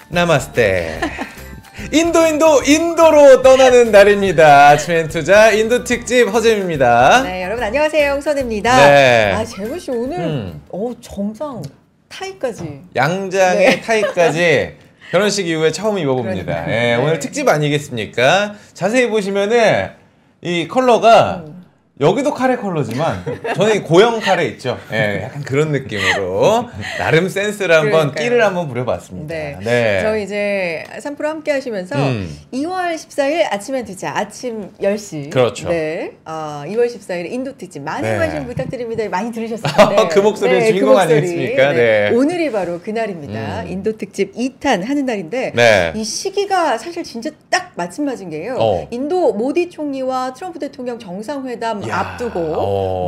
나마스테. 인도로 떠나는 날입니다. 아침엔 투자 인도 특집 허잼입니다. 네, 여러분 안녕하세요. 홍선입니다. 네. 아, 재무 씨 오늘 정상 타이까지. 양장의 네. 타이까지 결혼식 이후에 처음 입어봅니다. 예, 네. 오늘 특집 아니겠습니까? 자세히 보시면은 이 컬러가 여기도 카레 컬러지만 저는 고형 카레 있죠. 예, 약간 그런 느낌으로 나름 센스를 한번 끼를 한번 부려봤습니다. 네. 네. 저희 이제 3프로 함께 하시면서 2월 14일 아침엔 투자 아침 10시. 그렇죠. 네. 2월 14일 인도 특집 많은 네. 관심 부탁드립니다. 많이 들으셨을 텐데. 그 목소리의 주인공 아니겠습니까? 네. 오늘이 바로 그날입니다. 인도 특집 2탄 하는 날인데 네. 이 시기가 사실 진짜 딱 마침 맞은 게요. 인도 모디 총리와 트럼프 대통령 정상회담 앞두고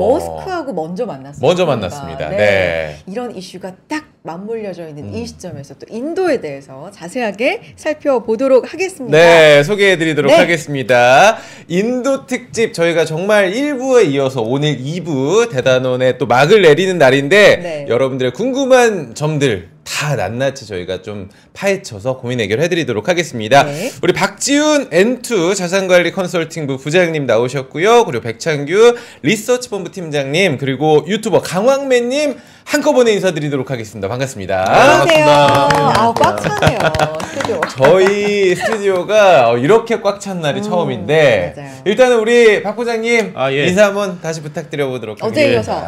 머스크하고 먼저 만났습니다. 네. 이런 이슈가 딱 맞물려져 있는 이 시점에서 또 인도에 대해서 자세하게 살펴보도록 하겠습니다. 네, 소개해드리도록 하겠습니다. 인도 특집 저희가 정말 1부에 이어서 오늘 2부 대단원에 또 막을 내리는 날인데 여러분들의 궁금한 점들 다 낱낱이 저희가 좀 파헤쳐서 고민 해결해드리도록 하겠습니다. 우리 박지훈 N2 자산관리 컨설팅부 부장님 나오셨고요. 그리고 백창규 리서치본부 팀장님 그리고 유튜버 강황매님 한꺼번에 인사드리도록 하겠습니다. 반갑습니다. 안녕하세요. 꽉 차네요. 스튜디오. 저희 스튜디오가 이렇게 꽉 찬 날이 처음인데 맞아요. 일단은 우리 박 부장님 예. 인사 한번 다시 부탁드려보도록 하겠습니다. 어제 이어서.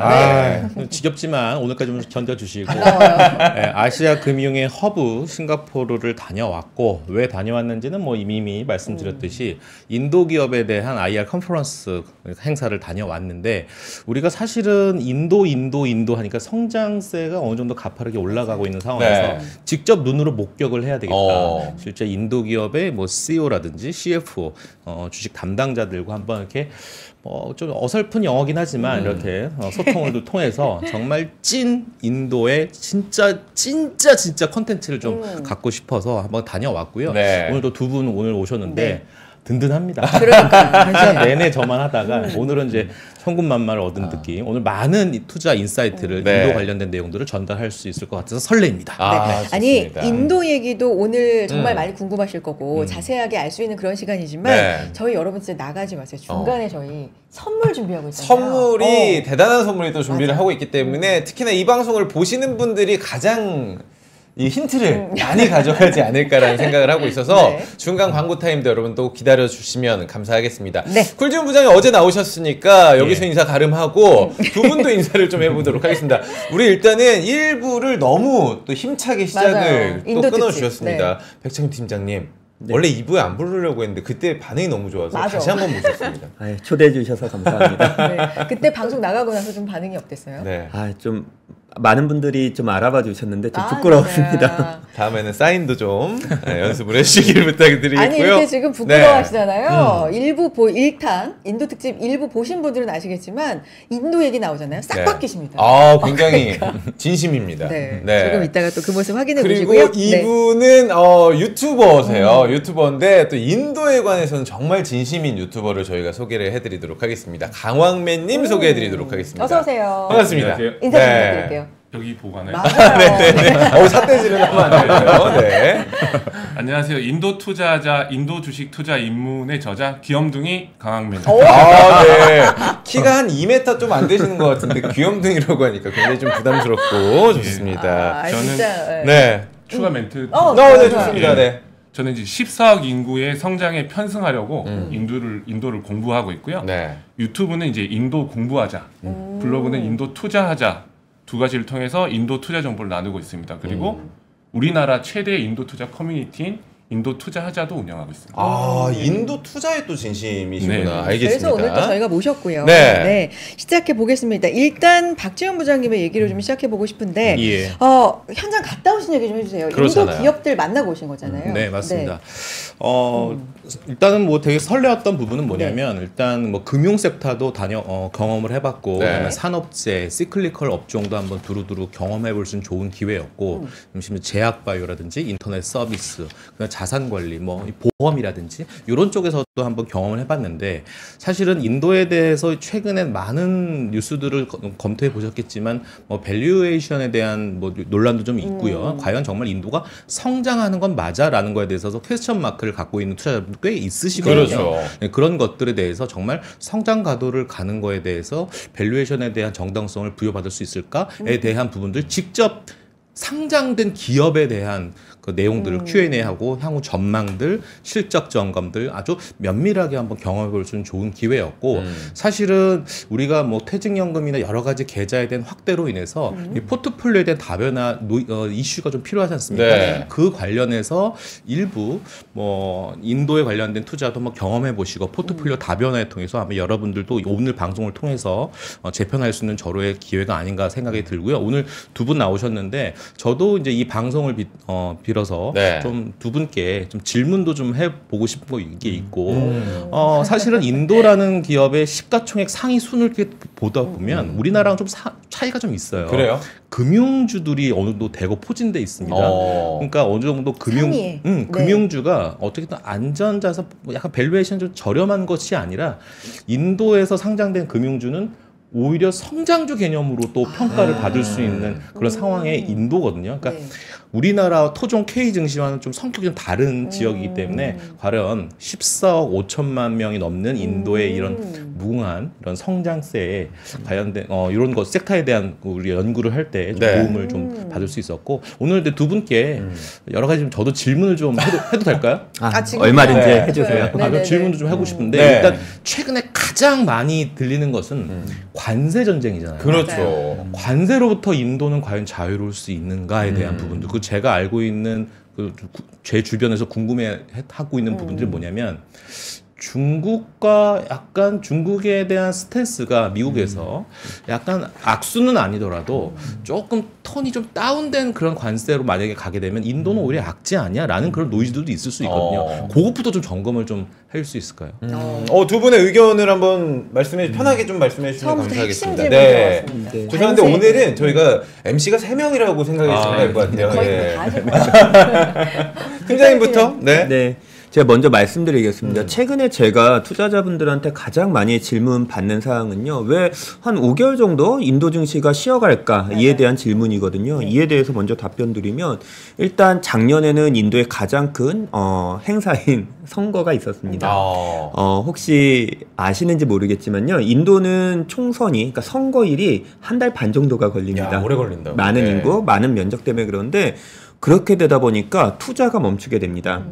지겹지만 오늘까지 좀 견뎌주시고 반가워요. 아시아 금융의 허브 싱가포르를 다녀왔고 왜 다녀왔는지는 뭐 이미 말씀드렸듯이 인도 기업에 대한 IR 컨퍼런스 행사를 다녀왔는데 우리가 사실은 인도 하니까 성장세가 어느 정도 가파르게 올라가고 있는 상황에서 직접 눈으로 목격을 해야 되겠다. 실제 인도 기업의 뭐 CEO라든지 CFO 주식 담당자들과 한번 이렇게 좀 어설픈 영어긴 하지만 이렇게 소통을 통해서 정말 찐 인도의 진짜 컨텐츠를 좀 갖고 싶어서 한번 다녀왔고요. 오늘도 두 분 오늘 오셨는데 든든합니다. 그러니까. 한 시간 내내 저만 하다가 오늘은 이제 천군만마를 얻은 느낌. 오늘 많은 투자 인사이트를 인도 관련된 내용들을 전달할 수 있을 것 같아서 설레입니다. 아니 인도 얘기도 오늘 정말 많이 궁금하실 거고 자세하게 알 수 있는 그런 시간이지만 저희 여러분 진짜 나가지 마세요. 중간에 저희 선물 준비하고 있잖아요. 선물이 대단한 선물이 또 준비를 하고 있기 때문에 특히나 이 방송을 보시는 분들이 가장 이 힌트를 많이 가져가지 않을까라는 생각을 하고 있어서 중간 광고 타임도 여러분 또 기다려주시면 감사하겠습니다. 쿨지훈 부장이 어제 나오셨으니까 여기서 인사 가름하고 두 분도 인사를 좀 해보도록 하겠습니다. 우리 일단은 1부를 너무 또 힘차게 시작을 또 끊어주셨습니다. 백창규 팀장님. 원래 2부에 안 부르려고 했는데 그때 반응이 너무 좋아서 다시 한번 모셨습니다. 초대해 주셔서 감사합니다. 그때 방송 나가고 나서 좀 반응이 어땠어요? 좀 많은 분들이 좀 알아봐 주셨는데 좀 부끄러웠습니다. 다음에는 사인도 좀 연습을 해주시길 부탁드리겠고요. 아니 이렇게 지금 부끄러워하시잖아요. 1탄 인도 특집 일부 보신 분들은 아시겠지만 인도 얘기 나오잖아요. 싹 바뀌십니다. 굉장히 진심입니다. 조금 이따가 또 그 모습 확인해 그리고 보시고요. 이분은 유튜버세요. 유튜버인데 또 인도에 관해서는 정말 진심인 유튜버를 저희가 소개를 해드리도록 하겠습니다. 강황매님 소개해드리도록 하겠습니다. 어서 오세요. 반갑습니다. 인사 좀 부탁드릴게요. 여기 보관을. 맞아요. 삿대질은 하면 안 되죠. 안녕하세요. 인도 투자자, 인도 주식 투자 입문의 저자 귀염둥이 강황매입니다. 키가 한 2m 좀 안 되시는 것 같은데 귀염둥이라고 하니까 굉장히 좀 부담스럽고 좋습니다. 저는 추가 멘트. 좋습니다. 저는 이제 14억 인구의 성장에 편승하려고 인도를 공부하고 있고요. 유튜브는 이제 인도 공부하자, 블로그는 인도 투자하자. 두 가지를 통해서 인도 투자 정보를 나누고 있습니다. 그리고 우리나라 최대 인도 투자 커뮤니티인 인도 투자하자도 운영하고 있습니다. 인도 투자에 또 진심이시구나. 알겠습니다. 그래서 오늘 또 저희가 모셨고요. 시작해 보겠습니다. 일단 박지훈 부장님의 얘기를 좀 시작해 보고 싶은데 현장 갔다 오신 얘기 좀 해주세요. 그렇잖아요. 인도 기업들 만나고 오신 거잖아요. 네, 맞습니다. 일단은 뭐 되게 설레었던 부분은 뭐냐면 일단 뭐 금융 섹터도 경험을 해봤고 그다음에 산업재, 시클리컬 업종도 한번 두루두루 경험해볼 수 있는 좋은 기회였고 심지어 제약 바이오라든지 인터넷 서비스, 그다음에 자산 관리, 뭐 보험이라든지 이런 쪽에서도 한번 경험을 해봤는데 사실은 인도에 대해서 최근에 많은 뉴스들을 검토해 보셨겠지만 뭐 밸류에이션에 대한 뭐 논란도 좀 있고요. 과연 정말 인도가 성장하는 건 맞아라는 거에 대해서 퀘스천 마크를 갖고 있는 투자자분들 꽤 있으시거든요. 그렇죠. 네, 그런 것들에 대해서 정말 성장 가도를 가는 거에 대해서 밸류에이션에 대한 정당성을 부여받을 수 있을까에 대한 부분들 직접 상장된 기업에 대한 그 내용들을 Q&A하고 향후 전망들, 실적 점검들 아주 면밀하게 한번 경험해 볼 수 있는 좋은 기회였고 사실은 우리가 뭐 퇴직연금이나 여러 가지 계좌에 대한 확대로 인해서 이 포트폴리오에 대한 다변화 이슈가 좀 필요하지 않습니까? 네. 그 관련해서 일부 뭐 인도에 관련된 투자도 한번 경험해 보시고 포트폴리오 다변화에 통해서 아마 여러분들도 오늘 방송을 통해서 재편할 수 있는 절호의 기회가 아닌가 생각이 들고요. 오늘 두 분 나오셨는데 저도 이제 이 방송을 빌어서 네. 좀 두 분께 좀 질문도 좀 해보고 싶은 거 이게 있고 사실은 인도라는 기업의 시가총액 상위 순을 이렇게 보다 보면 우리나라랑 좀 차이가 좀 있어요. 그래요? 금융주들이 어느 정도 대거 포진돼 있습니다. 그러니까 어느 정도 금융주가 어떻게든 안전자산 약간 밸류에이션 좀 저렴한 것이 아니라 인도에서 상장된 금융주는 오히려 성장주 개념으로 또 평가를 받을 수 있는 그런 상황의 인도거든요. 그러니까 우리나라 토종 K 증시와는 좀 성격이 좀 다른 지역이기 때문에 과연 14억 5천만 명이 넘는 인도의 이런 무궁한 이런 성장세에 관련된 이런 것 섹터에 대한 우리 연구를 할 때 도움을 좀 받을 수 있었고 오늘 두 분께 여러 가지 좀 저도 질문을 좀 해도 될까요? 얼마든지 해주세요. 질문도 좀 하고 싶은데 일단 최근에 가장 많이 들리는 것은 관세 전쟁이잖아요. 그렇죠. 관세로부터 인도는 과연 자유로울 수 있는가에 대한 부분들. 그 제가 알고 있는 제 주변에서 궁금해하고 있는 부분들이 뭐냐면 중국과 약간 중국에 대한 스탠스가 미국에서 약간 악수는 아니더라도 조금 톤이 좀 다운된 그런 관세로 만약에 가게 되면 인도는 오히려 악재 아니야? 라는 그런 노이즈들도 있을 수 있거든요. 그것부터 좀 점검을 좀 할 수 있을까요? 두 분의 의견을 한번 편하게 좀 말씀해 주시면 감사하겠습니다. 네. 죄송한데 오늘은 저희가 MC가 3명이라고 생각하시면 될 것 같아요. 거의 다 하실 것 같아요. 팀장님부터. 네. 제가 먼저 말씀드리겠습니다. 최근에 제가 투자자분들한테 가장 많이 질문 받는 사항은요. 왜 한 5개월 정도 인도 증시가 쉬어갈까? 이에 대한 질문이거든요. 이에 대해서 먼저 답변 드리면 일단 작년에는 인도의 가장 큰 행사인 선거가 있었습니다. 혹시 아시는지 모르겠지만요. 인도는 총선이 그러니까 선거일이 한 달 반 정도가 걸립니다. 야, 오래 걸린다. 많은 인구, 많은 면적 때문에 그런데 그렇게 되다 보니까 투자가 멈추게 됩니다.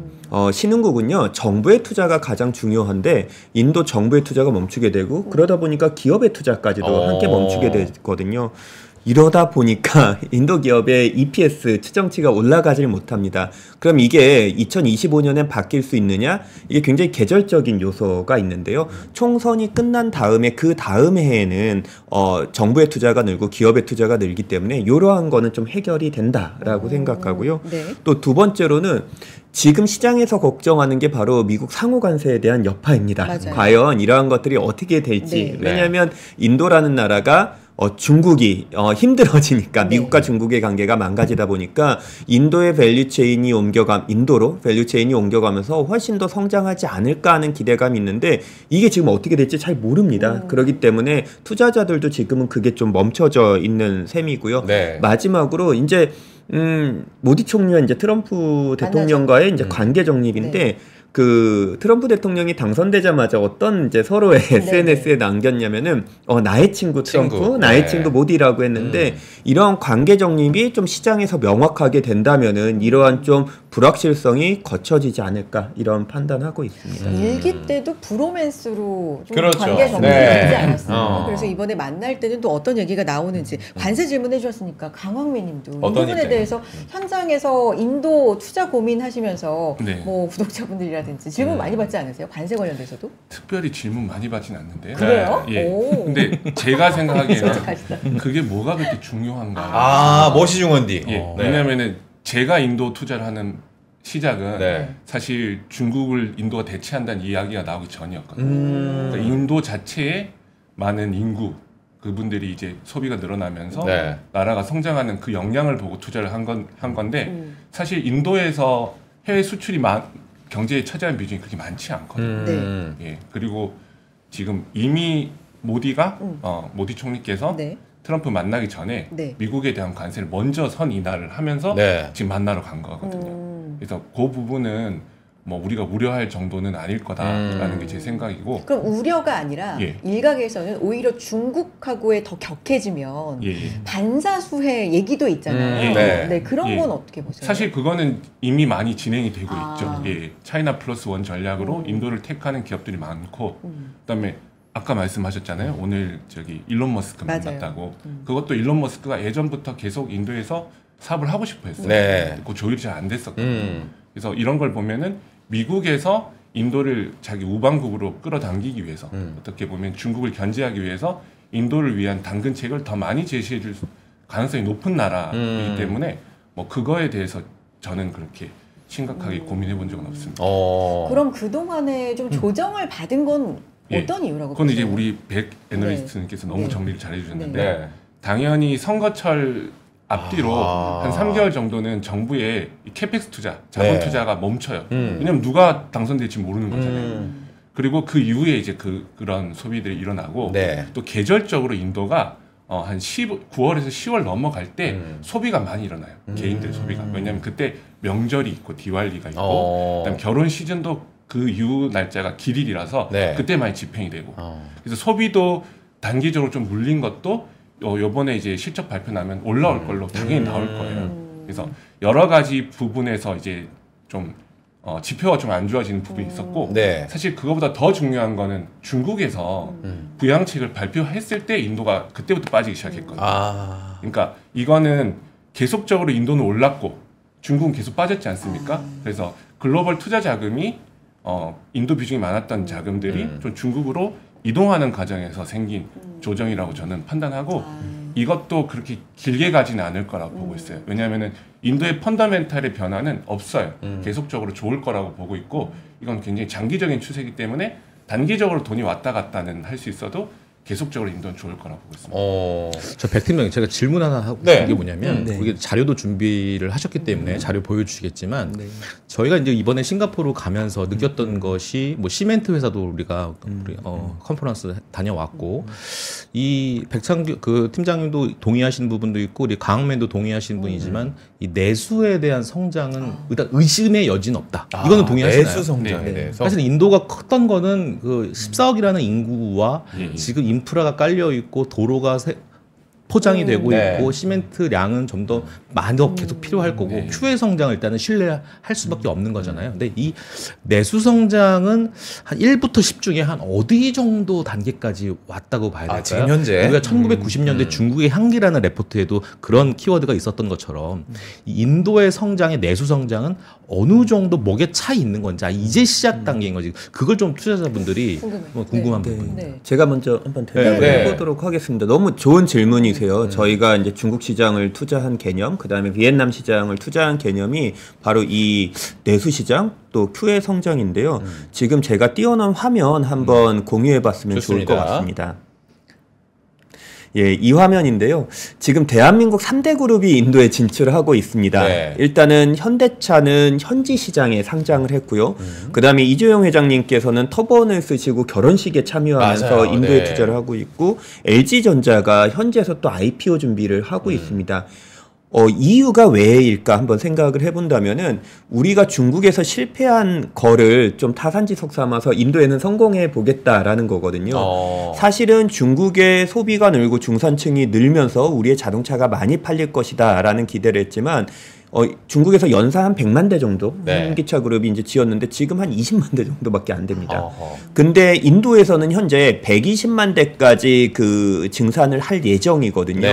신흥국은요, 정부의 투자가 가장 중요한데 인도 정부의 투자가 멈추게 되고 그러다 보니까 기업의 투자까지도 함께 멈추게 되거든요. 이러다 보니까 인도 기업의 EPS 추정치가 올라가질 못합니다. 그럼 이게 2025년에 바뀔 수 있느냐? 이게 굉장히 계절적인 요소가 있는데요. 총선이 끝난 다음에 그 다음 해에는 정부의 투자가 늘고 기업의 투자가 늘기 때문에 이러한 거는 좀 해결이 된다라고 생각하고요. 또 두 번째로는 지금 시장에서 걱정하는 게 바로 미국 상호 관세에 대한 여파입니다. 맞아요. 과연 이러한 것들이 어떻게 될지. 왜냐하면 인도라는 나라가 중국이 힘들어지니까 미국과 중국의 관계가 망가지다 보니까 인도의 밸류체인이 인도로 밸류체인이 옮겨가면서 훨씬 더 성장하지 않을까 하는 기대감이 있는데 이게 지금 어떻게 될지 잘 모릅니다. 그렇기 때문에 투자자들도 지금은 그게 좀 멈춰져 있는 셈이고요. 마지막으로 이제 모디 총리와 이제 트럼프 대통령과의 이제 관계 정립인데 그 트럼프 대통령이 당선되자마자 어떤 이제 서로의 SNS에 남겼냐면은 나의 친구 트럼프, 나의 친구 모디라고 했는데 이러한 관계 정립이 좀 시장에서 명확하게 된다면은 이러한 좀 불확실성이 거쳐지지 않을까 이런 판단하고 있습니다. 일기 때도 브로맨스로 좀 그렇죠. 관계 정립이 되지 않았어요. 그래서 이번에 만날 때는 또 어떤 얘기가 나오는지 관세 질문해 주셨으니까 강황매님도 이 부분에 대해서 현장에서 인도 투자 고민하시면서 뭐 구독자분들이라든지 질문 많이 받지 않으세요? 관세 관련돼서도? 특별히 질문 많이 받진 않는데요. 그래요? 예. 근데 제가 생각하기에는 그게 뭐가 그렇게 중요한가? 멋이 중헌디. 왜냐면은 제가 인도 투자를 하는 시작은 사실 중국을 인도가 대체한다는 이야기가 나오기 전이었거든요. 그러니까 인도 자체에 많은 인구 그분들이 이제 소비가 늘어나면서 나라가 성장하는 그 역량을 보고 투자를 한 건데 사실 인도에서 해외 수출이 경제에 차지하는 비중이 그렇게 많지 않거든요. 예, 그리고 지금 이미 모디가 모디 총리께서 네. 트럼프 만나기 전에 네. 미국에 대한 관세를 먼저 선인하를 하면서 네. 지금 만나러 간 거거든요. 그래서 그 부분은 뭐 우리가 우려할 정도는 아닐 거다라는 게 제 생각이고. 그럼 우려가 아니라 예. 일각에서는 오히려 중국하고의 더 격해지면 반사수혜 얘기도 있잖아요. 네. 네, 그런 건 어떻게 보세요? 사실 그거는 이미 많이 진행이 되고 있죠. 예. 차이나 플러스 원 전략으로 인도를 택하는 기업들이 많고 그다음에 아까 말씀하셨잖아요. 오늘 저기 일론 머스크 만났다고. 그것도 일론 머스크가 예전부터 계속 인도에서 사업을 하고 싶어 했어요. 네. 그 조율이 잘 안 됐었거든요. 그래서 이런 걸 보면은 미국에서 인도를 자기 우방국으로 끌어당기기 위해서 어떻게 보면 중국을 견제하기 위해서 인도를 위한 당근책을 더 많이 제시해 줄 가능성이 높은 나라이기 때문에 뭐 그거에 대해서 저는 그렇게 심각하게 고민해 본 적은 없습니다. 그럼 그동안에 좀 조정을 받은 건 어떤 이유라고 그건 보세요? 이제 우리 백 애널리스트님께서 너무 정리를 잘 해주셨는데 당연히 선거철 앞뒤로 한 3개월 정도는 정부의 캐펙스 투자, 자본 투자가 멈춰요. 왜냐면 누가 당선될지 모르는 거잖아요. 그리고 그 이후에 이제 그런 소비들이 일어나고 또 계절적으로 인도가 한 9월에서 10월 넘어갈 때 소비가 많이 일어나요. 개인들 소비가. 왜냐면 그때 명절이 있고 디왈리가 있고 그다음에 결혼 시즌도 그 이후 날짜가 길일이라서 그때 많이 집행이 되고 그래서 소비도 단기적으로 좀 물린 것도 요번에 이제 실적 발표 나면 올라올 걸로 당연히 나올 거예요. 그래서 여러 가지 부분에서 이제 좀 지표가 좀 안 좋아지는 부분이 있었고 사실 그거보다 더 중요한 거는 중국에서 부양책을 발표했을 때 인도가 그때부터 빠지기 시작했거든요. 그러니까 이거는 계속적으로 인도는 올랐고 중국은 계속 빠졌지 않습니까? 그래서 글로벌 투자 자금이 인도 비중이 많았던 자금들이 좀 중국으로 이동하는 과정에서 생긴 조정이라고 저는 판단하고 이것도 그렇게 길게 가지는 않을 거라고 보고 있어요. 왜냐하면 인도의 펀더멘탈의 변화는 없어요. 계속적으로 좋을 거라고 보고 있고 이건 굉장히 장기적인 추세이기 때문에 단기적으로 돈이 왔다 갔다는 할 수 있어도 계속적으로 인도는 좋을 거라고 보고 있습니다. 저 백팀장님 제가 질문 하나 하고 싶은 게 뭐냐면 우리 자료도 준비를 하셨기 때문에 자료 보여주시겠지만 저희가 이제 이번에 싱가포르 가면서 느꼈던 것이 뭐 시멘트 회사도 우리가 컨퍼런스 다녀왔고 이 백창규 그 팀장님도 동의하시는 부분도 있고 우리 강학맨도 동의하시는 분이지만 이 내수에 대한 성장은 일단 의심의 여지는 없다. 이거는 동의하시나요? 내수 성장에 대해서 사실 인도가 컸던 거는 그 14억이라는 인구와 지금 인프라가 깔려 있고 도로가 포장이 되고 있고 시멘트량은 좀 더 많이 더 계속 필요할 거고 QA 성장을 일단은 신뢰할 수밖에 없는 거잖아요. 근데 이 내수 성장은 한 1부터 10 중에 한 어디 정도 단계까지 왔다고 봐야 될까요? 지금 현재 우리가 1990년대 중국의 향기라는 레포트에도 그런 키워드가 있었던 것처럼 이 인도의 성장의 내수 성장은 어느 정도 목에 차 있는 건지 이제 시작 단계인 거지. 그걸 좀 투자자분들이 궁금한 부분. 제가 먼저 한번 대답해 보도록 하겠습니다. 너무 좋은 질문이세요. 저희가 이제 중국 시장을 투자한 개념, 그다음에 비엔남 시장을 투자한 개념이 바로 이 내수 시장 또 QA 성장인데요. 지금 제가 띄워놓은 화면 한번 공유해 봤으면 좋을 것 같습니다. 예, 이 화면인데요. 지금 대한민국 3대 그룹이 인도에 진출하고 있습니다. 일단은 현대차는 현지 시장에 상장을 했고요. 그다음에 이재용 회장님께서는 터보원을 쓰시고 결혼식에 참여하면서 인도에 투자를 하고 있고 LG전자가 현지에서 또 IPO 준비를 하고 있습니다. 이유가 왜일까 한번 생각을 해본다면은 우리가 중국에서 실패한 거를 좀 타산지석 삼아서 인도에는 성공해 보겠다라는 거거든요. 사실은 중국의 소비가 늘고 중산층이 늘면서 우리의 자동차가 많이 팔릴 것이다라는 기대를 했지만 중국에서 연산 한 100만 대 정도 현기차 그룹이 이제 지었는데 지금 한 20만 대 정도밖에 안 됩니다. 근데 인도에서는 현재 120만 대까지 그 증산을 할 예정이거든요.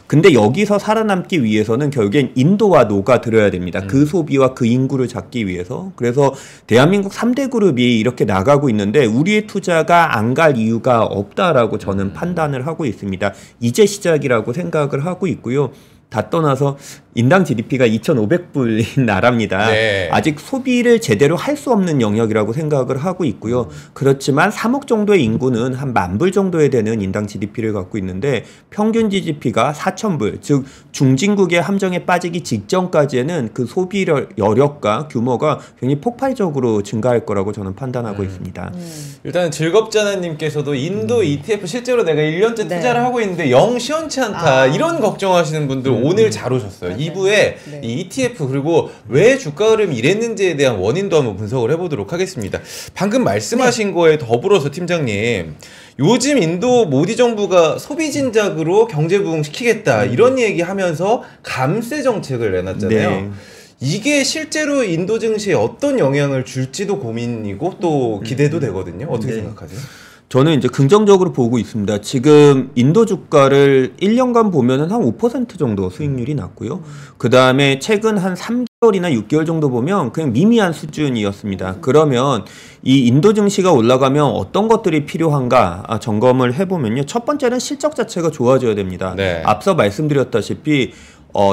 근데 여기서 살아남기 위해서는 결국엔 인도와 녹아들어야 됩니다. 그 소비와 그 인구를 잡기 위해서. 그래서 대한민국 3대 그룹이 이렇게 나가고 있는데 우리의 투자가 안 갈 이유가 없다라고 저는 판단을 하고 있습니다. 이제 시작이라고 생각을 하고 있고요. 다 떠나서 인당 GDP가 2,500불인 나라입니다. 네. 아직 소비를 제대로 할 수 없는 영역이라고 생각을 하고 있고요. 그렇지만 3억 정도의 인구는 한 10,000불 정도에 되는 인당 GDP를 갖고 있는데 평균 GDP가 4,000불, 즉 중진국의 함정에 빠지기 직전까지는 그 소비 여력과 규모가 굉장히 폭발적으로 증가할 거라고 저는 판단하고 있습니다. 일단 즐겁잖아님께서도 인도 ETF 실제로 내가 1년째 투자를 하고 있는데 영 시원치 않다 이런 걱정하시는 분들 오늘 잘 오셨어요. 2부에 이 ETF 그리고 왜 주가 흐름이 이랬는지에 대한 원인도 한번 분석을 해보도록 하겠습니다. 방금 말씀하신 거에 더불어서 팀장님, 요즘 인도 모디 정부가 소비 진작으로 경제 부흥시키겠다 이런 얘기하면서 감세 정책을 내놨잖아요. 네. 이게 실제로 인도 증시에 어떤 영향을 줄지도 고민이고 또 기대도 되거든요. 어떻게 생각하세요? 저는 이제 긍정적으로 보고 있습니다. 지금 인도 주가를 1년간 보면은 한 5% 정도 수익률이 났고요. 그 다음에 최근 한 3개월이나 6개월 정도 보면 그냥 미미한 수준이었습니다. 그러면 이 인도 증시가 올라가면 어떤 것들이 필요한가 점검을 해보면요. 첫 번째는 실적 자체가 좋아져야 됩니다. 네. 앞서 말씀드렸다시피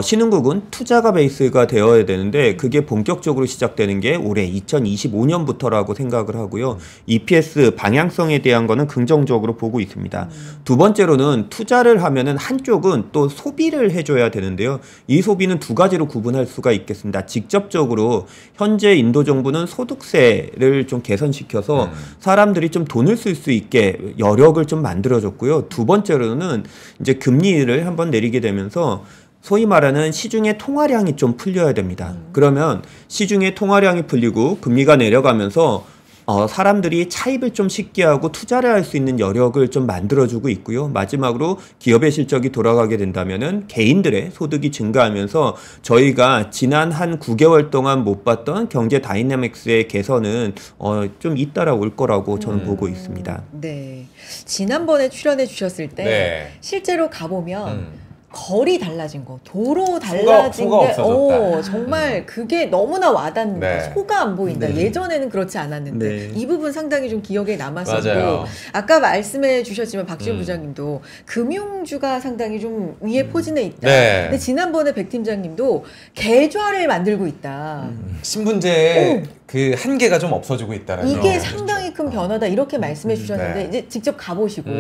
신흥국은 투자가 베이스가 되어야 되는데 그게 본격적으로 시작되는 게 올해 2025년부터라고 생각을 하고요. EPS 방향성에 대한 거는 긍정적으로 보고 있습니다. 두 번째로는 투자를 하면은 한쪽은 또 소비를 해줘야 되는데요. 이 소비는 두 가지로 구분할 수가 있겠습니다. 직접적으로 현재 인도 정부는 소득세를 좀 개선시켜서 사람들이 좀 돈을 쓸 수 있게 여력을 좀 만들어줬고요. 두 번째로는 이제 금리를 한번 내리게 되면서 소위 말하는 시중의 통화량이 좀 풀려야 됩니다. 그러면 시중의 통화량이 풀리고 금리가 내려가면서 사람들이 차입을 좀 쉽게 하고 투자를 할 수 있는 여력을 좀 만들어주고 있고요. 마지막으로 기업의 실적이 돌아가게 된다면은 개인들의 소득이 증가하면서 저희가 지난 한 9개월 동안 못 봤던 경제 다이내믹스의 개선은 좀 잇따라올 거라고 저는 보고 있습니다. 네, 지난번에 출연해 주셨을 때 실제로 가보면 거리 달라진 거, 도로 달라진 게 정말 그게 너무나 와닿는다. 소가 안 보인다. 예전에는 그렇지 않았는데 이 부분 상당히 좀 기억에 남았었고 아까 말씀해 주셨지만 박지훈 부장님도 금융주가 상당히 좀 위에 포진해 있다. 근데 지난번에 백 팀장님도 계좌를 만들고 있다. 신분제의 그 한계가 좀 없어지고 있다라는 이게 상당히 큰 변화다 이렇게 말씀해 주셨는데 이제 직접 가보시고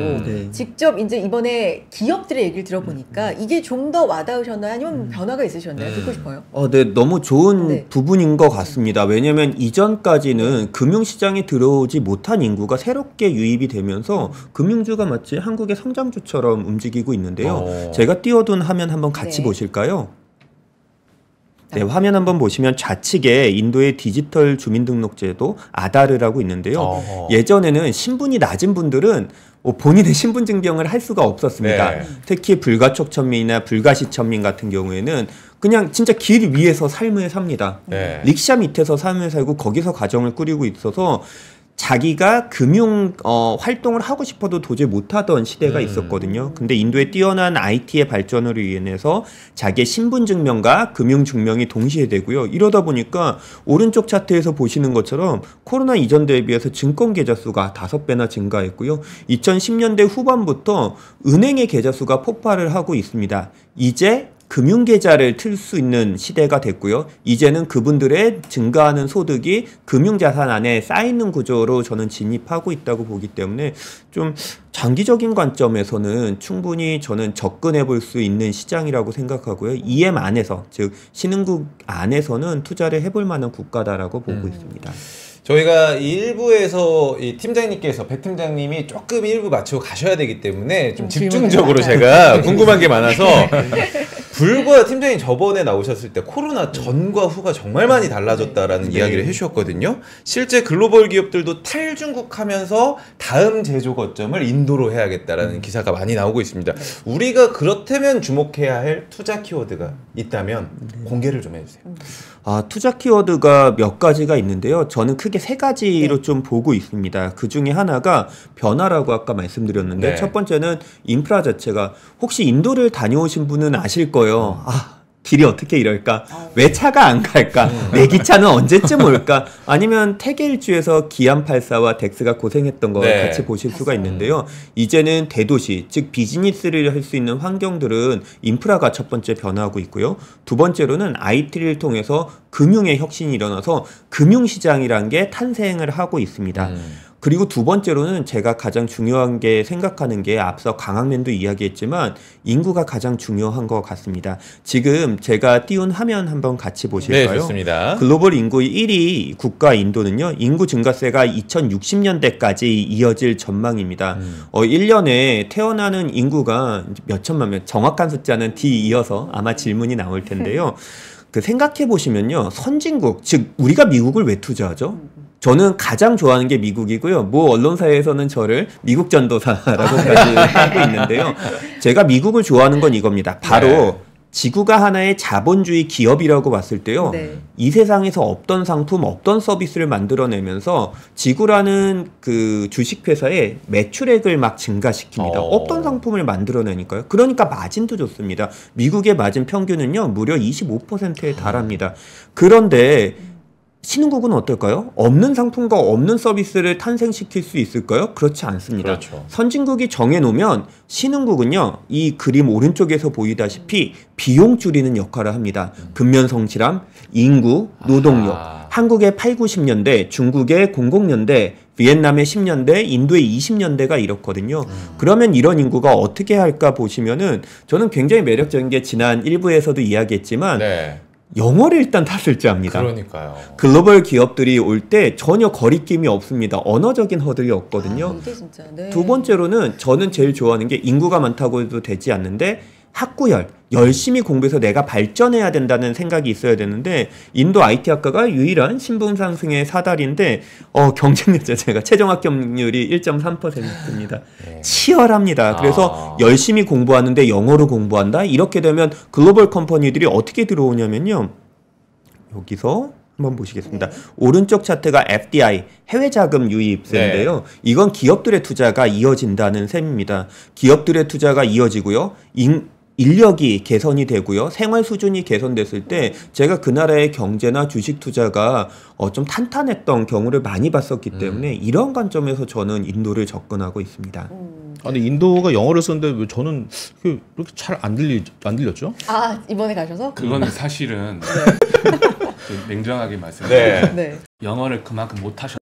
직접 이제 이번에 기업들의 얘기를 들어보니까 이게 좀 더 와닿으셨나요? 아니면 변화가 있으셨나요? 듣고 싶어요. 네, 너무 좋은 부분인 것 같습니다. 왜냐하면 이전까지는 금융시장에 들어오지 못한 인구가 새롭게 유입이 되면서 금융주가 마치 한국의 성장주처럼 움직이고 있는데요. 제가 띄워둔 화면 한번 같이 보실까요? 네, 화면 한번 보시면 좌측에 인도의 디지털 주민등록제도 아다르라고 있는데요. 예전에는 신분이 낮은 분들은 본인의 신분 증명을 할 수가 없었습니다. 특히 불가촉천민이나 불가시천민 같은 경우에는 그냥 진짜 길 위에서 삶을 삽니다. 릭샤 밑에서 삶을 살고 거기서 가정을 꾸리고 있어서 자기가 금융 활동을 하고 싶어도 도저히 못하던 시대가 있었거든요. 근데 인도의 뛰어난 IT의 발전으로 인해서 자기의 신분증명과 금융증명이 동시에 되고요. 이러다 보니까 오른쪽 차트에서 보시는 것처럼 코로나 이전 대비해서 증권 계좌 수가 5배나 증가했고요. 2010년대 후반부터 은행의 계좌 수가 폭발을 하고 있습니다. 이제 금융계좌를 틀 수 있는 시대가 됐고요. 이제는 그분들의 증가하는 소득이 금융자산 안에 쌓이는 구조로 저는 진입하고 있다고 보기 때문에 좀 장기적인 관점에서는 충분히 저는 접근해 볼 수 있는 시장이라고 생각하고요. EM 안에서, 즉 신흥국 안에서는 투자를 해볼 만한 국가다라고 보고 있습니다. 저희가 일부에서 이 팀장님께서 백 팀장님이 조금 일부 맞추고 가셔야 되기 때문에 좀 집중적으로 제가 궁금한 게 많아서 불과 팀장님 저번에 나오셨을 때 코로나 전과 후가 정말 많이 달라졌다라는 이야기를 해주셨거든요. 실제 글로벌 기업들도 탈중국하면서 다음 제조 거점을 인도로 해야겠다라는 기사가 많이 나오고 있습니다. 우리가 그렇다면 주목해야 할 투자 키워드가 있다면 공개를 좀 해주세요. 투자 키워드가 몇 가지가 있는데요. 저는 크게 3가지로 좀 보고 있습니다. 그 중에 하나가 변화라고 아까 말씀드렸는데 첫 번째는 인프라 자체가 혹시 인도를 다녀오신 분은 아실 거예요. 길이 어떻게 이럴까? 왜 차가 안 갈까? 내 기차는 언제쯤 올까? 아니면 태계일주에서 기안84와 덱스가 고생했던 거 네. 같이 보실 수가 있는데요. 이제는 대도시, 즉 비즈니스를 할 수 있는 환경들은 인프라가 첫 번째 변화하고 있고요. 두 번째로는 IT를 통해서 금융의 혁신이 일어나서 금융시장이라는 게 탄생을 하고 있습니다. 그리고 두 번째로는 제가 가장 중요한 게 생각하는 게 앞서 강학맨도 이야기했지만 인구가 가장 중요한 것 같습니다. 지금 제가 띄운 화면 한번 같이 보실까요? 네, 좋습니다. 글로벌 인구 1위 국가 인도는요. 인구 증가세가 2060년대까지 이어질 전망입니다. 1년에 태어나는 인구가 몇 천만 명, 정확한 숫자는 D 이어서 아마 질문이 나올 텐데요. 그 생각해 보시면요. 선진국, 즉 우리가 미국을 왜 투자하죠? 저는 가장 좋아하는 게 미국이고요. 뭐 언론사에서는 저를 미국 전도사라고까지 하고 있는데요. 제가 미국을 좋아하는 건 이겁니다. 바로 네. 지구가 하나의 자본주의 기업이라고 봤을 때요. 네. 이 세상에서 없던 상품, 없던 서비스를 만들어내면서 지구라는 그 주식회사의 매출액을 막 증가시킵니다. 없던 상품을 만들어내니까요. 그러니까 마진도 좋습니다. 미국의 마진 평균은요. 무려 25%에 달합니다. 그런데 신흥국은 어떨까요? 없는 상품과 없는 서비스를 탄생시킬 수 있을까요? 그렇지 않습니다. 그렇죠. 선진국이 정해놓으면 신흥국은요. 이 그림 오른쪽에서 보이다시피 비용 줄이는 역할을 합니다. 근면 성실함, 인구, 노동력. 한국의 8, 90년대, 중국의 00년대, 비엔남의 10년대, 인도의 20년대가 이렇거든요. 그러면 이런 인구가 어떻게 할까 보시면은 저는 굉장히 매력적인 게 지난 1부에서도 이야기했지만 네. 영어를 일단 다 쓸 줄 압니다. 그러니까요. 글로벌 기업들이 올 때 전혀 거리낌이 없습니다. 언어적인 허들이 없거든요. 이게 진짜, 네. 두 번째로는 저는 제일 좋아하는 게 인구가 많다고 해도 되지 않는데 학구열, 열심히 공부해서 내가 발전해야 된다는 생각이 있어야 되는데 인도 IT 학과가 유일한 신분 상승의 사다리인데 경쟁률 자체가 최종 합격률이 1.3%입니다. 치열합니다. 그래서 열심히 공부하는데 영어로 공부한다? 이렇게 되면 글로벌 컴퍼니들이 어떻게 들어오냐면요. 여기서 한번 보시겠습니다. 오른쪽 차트가 FDI, 해외 자금 유입세인데요. 네. 이건 기업들의 투자가 이어진다는 셈입니다. 기업들의 투자가 이어지고요. 인력이 개선이 되고요. 생활 수준이 개선됐을 때 제가 그 나라의 경제나 주식 투자가 좀 탄탄했던 경우를 많이 봤었기 때문에 이런 관점에서 저는 인도를 접근하고 있습니다. 근데 인도가 영어를 쓰는데 왜 저는 그렇게 잘 안 들렸죠? 아, 이번에 가셔서? 그건 사실은 냉정하게 말씀드리면 네. 영어를 그만큼 못 하셨어요.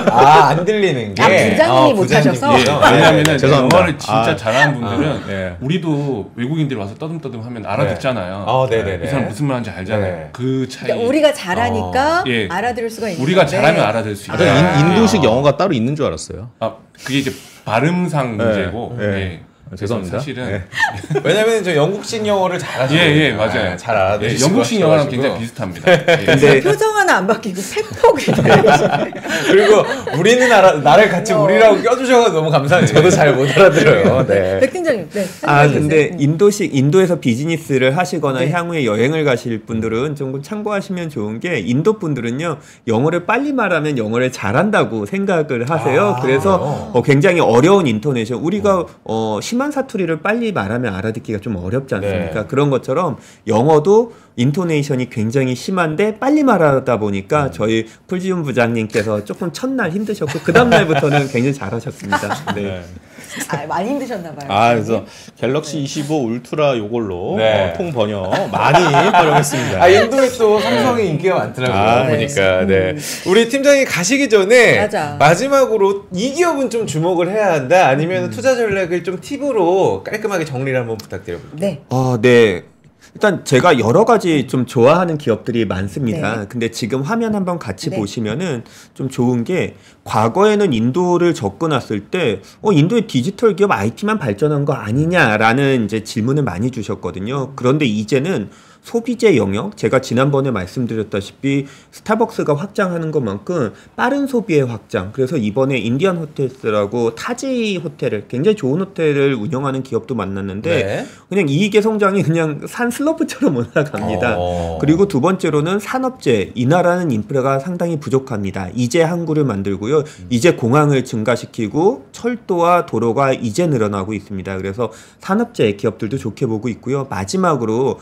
안 들리는 게 부장님이 못 하셔서? 예, 왜냐하면 영어를 진짜 잘하는 분들은 네. 우리도 외국인들이 와서 떠듬떠듬하면 알아듣잖아요. 네네네. 이 사람 무슨 말하는지 알잖아요. 네. 그 차이. 그러니까 우리가 잘하니까 알아들을 수가 있는 우리가 잘하면 알아들 수 있어요. 인도식 영어가 따로 있는 줄 알았어요. 그게 이제 발음상 문제고. 네. 죄송합니다. 사실은 네. 왜냐면 저 영국식 영어를 잘하시고 맞아요. 잘 알아듣시고 영국식 영어랑 굉장히 비슷합니다. 근데 표정 하나 안 바뀌고 팩폭이 그리고 우리는 나를 같이 우리라고 껴주셔서 너무 감사한데 저도 잘 못 알아들어요. 네. 백 팀장님. 네. 근데 인도에서 비즈니스를 하시거나 향후에 여행을 가실 분들은 조금 참고하시면 좋은 게 인도 분들은요 영어를 빨리 말하면 영어를 잘한다고 생각을 하세요. 그래서 굉장히 어려운 인토네이션 우리가 심한 사투리를 빨리 말하면 알아듣기가 좀 어렵지 않습니까? 네. 그런 것처럼 영어도 인토네이션이 굉장히 심한데 빨리 말하다 보니까 저희 풀지훈 부장님께서 조금 첫날 힘드셨고 그 다음날부터는 굉장히 잘하셨습니다. 네. 많이 힘드셨나 봐요. 그래서 갤럭시 25 울트라 요걸로 통 번역 많이 활용했습니다. 인도에 또 삼성의 인기가 많더라고요. 보니까. 네. 우리 팀장님 가시기 전에 마지막으로 이 기업은 좀 주목을 해야 한다. 아니면 투자 전략을 좀 팁으로 깔끔하게 정리를 한번 부탁드려볼게요. 네. 네. 일단 제가 여러 가지 좀 좋아하는 기업들이 많습니다. 네. 근데 지금 화면 한번 같이 보시면은 좀 좋은 게 과거에는 인도를 접근했을 때 인도의 디지털 기업 IT만 발전한 거 아니냐라는 이제 질문을 많이 주셨거든요. 그런데 이제는 소비재 영역, 제가 지난번에 말씀드렸다시피 스타벅스가 확장하는 것만큼 빠른 소비의 확장. 그래서 이번에 인디안 호텔스라고 타지 호텔을 굉장히 좋은 호텔을 운영하는 기업도 만났는데 그냥 이익의 성장이 그냥 산 슬럼프처럼 올라갑니다. 그리고 두 번째로는 산업재. 이 나라는 인프라가 상당히 부족합니다. 이제 항구를 만들고요. 이제 공항을 증가시키고 철도와 도로가 이제 늘어나고 있습니다. 그래서 산업재 기업들도 좋게 보고 있고요. 마지막으로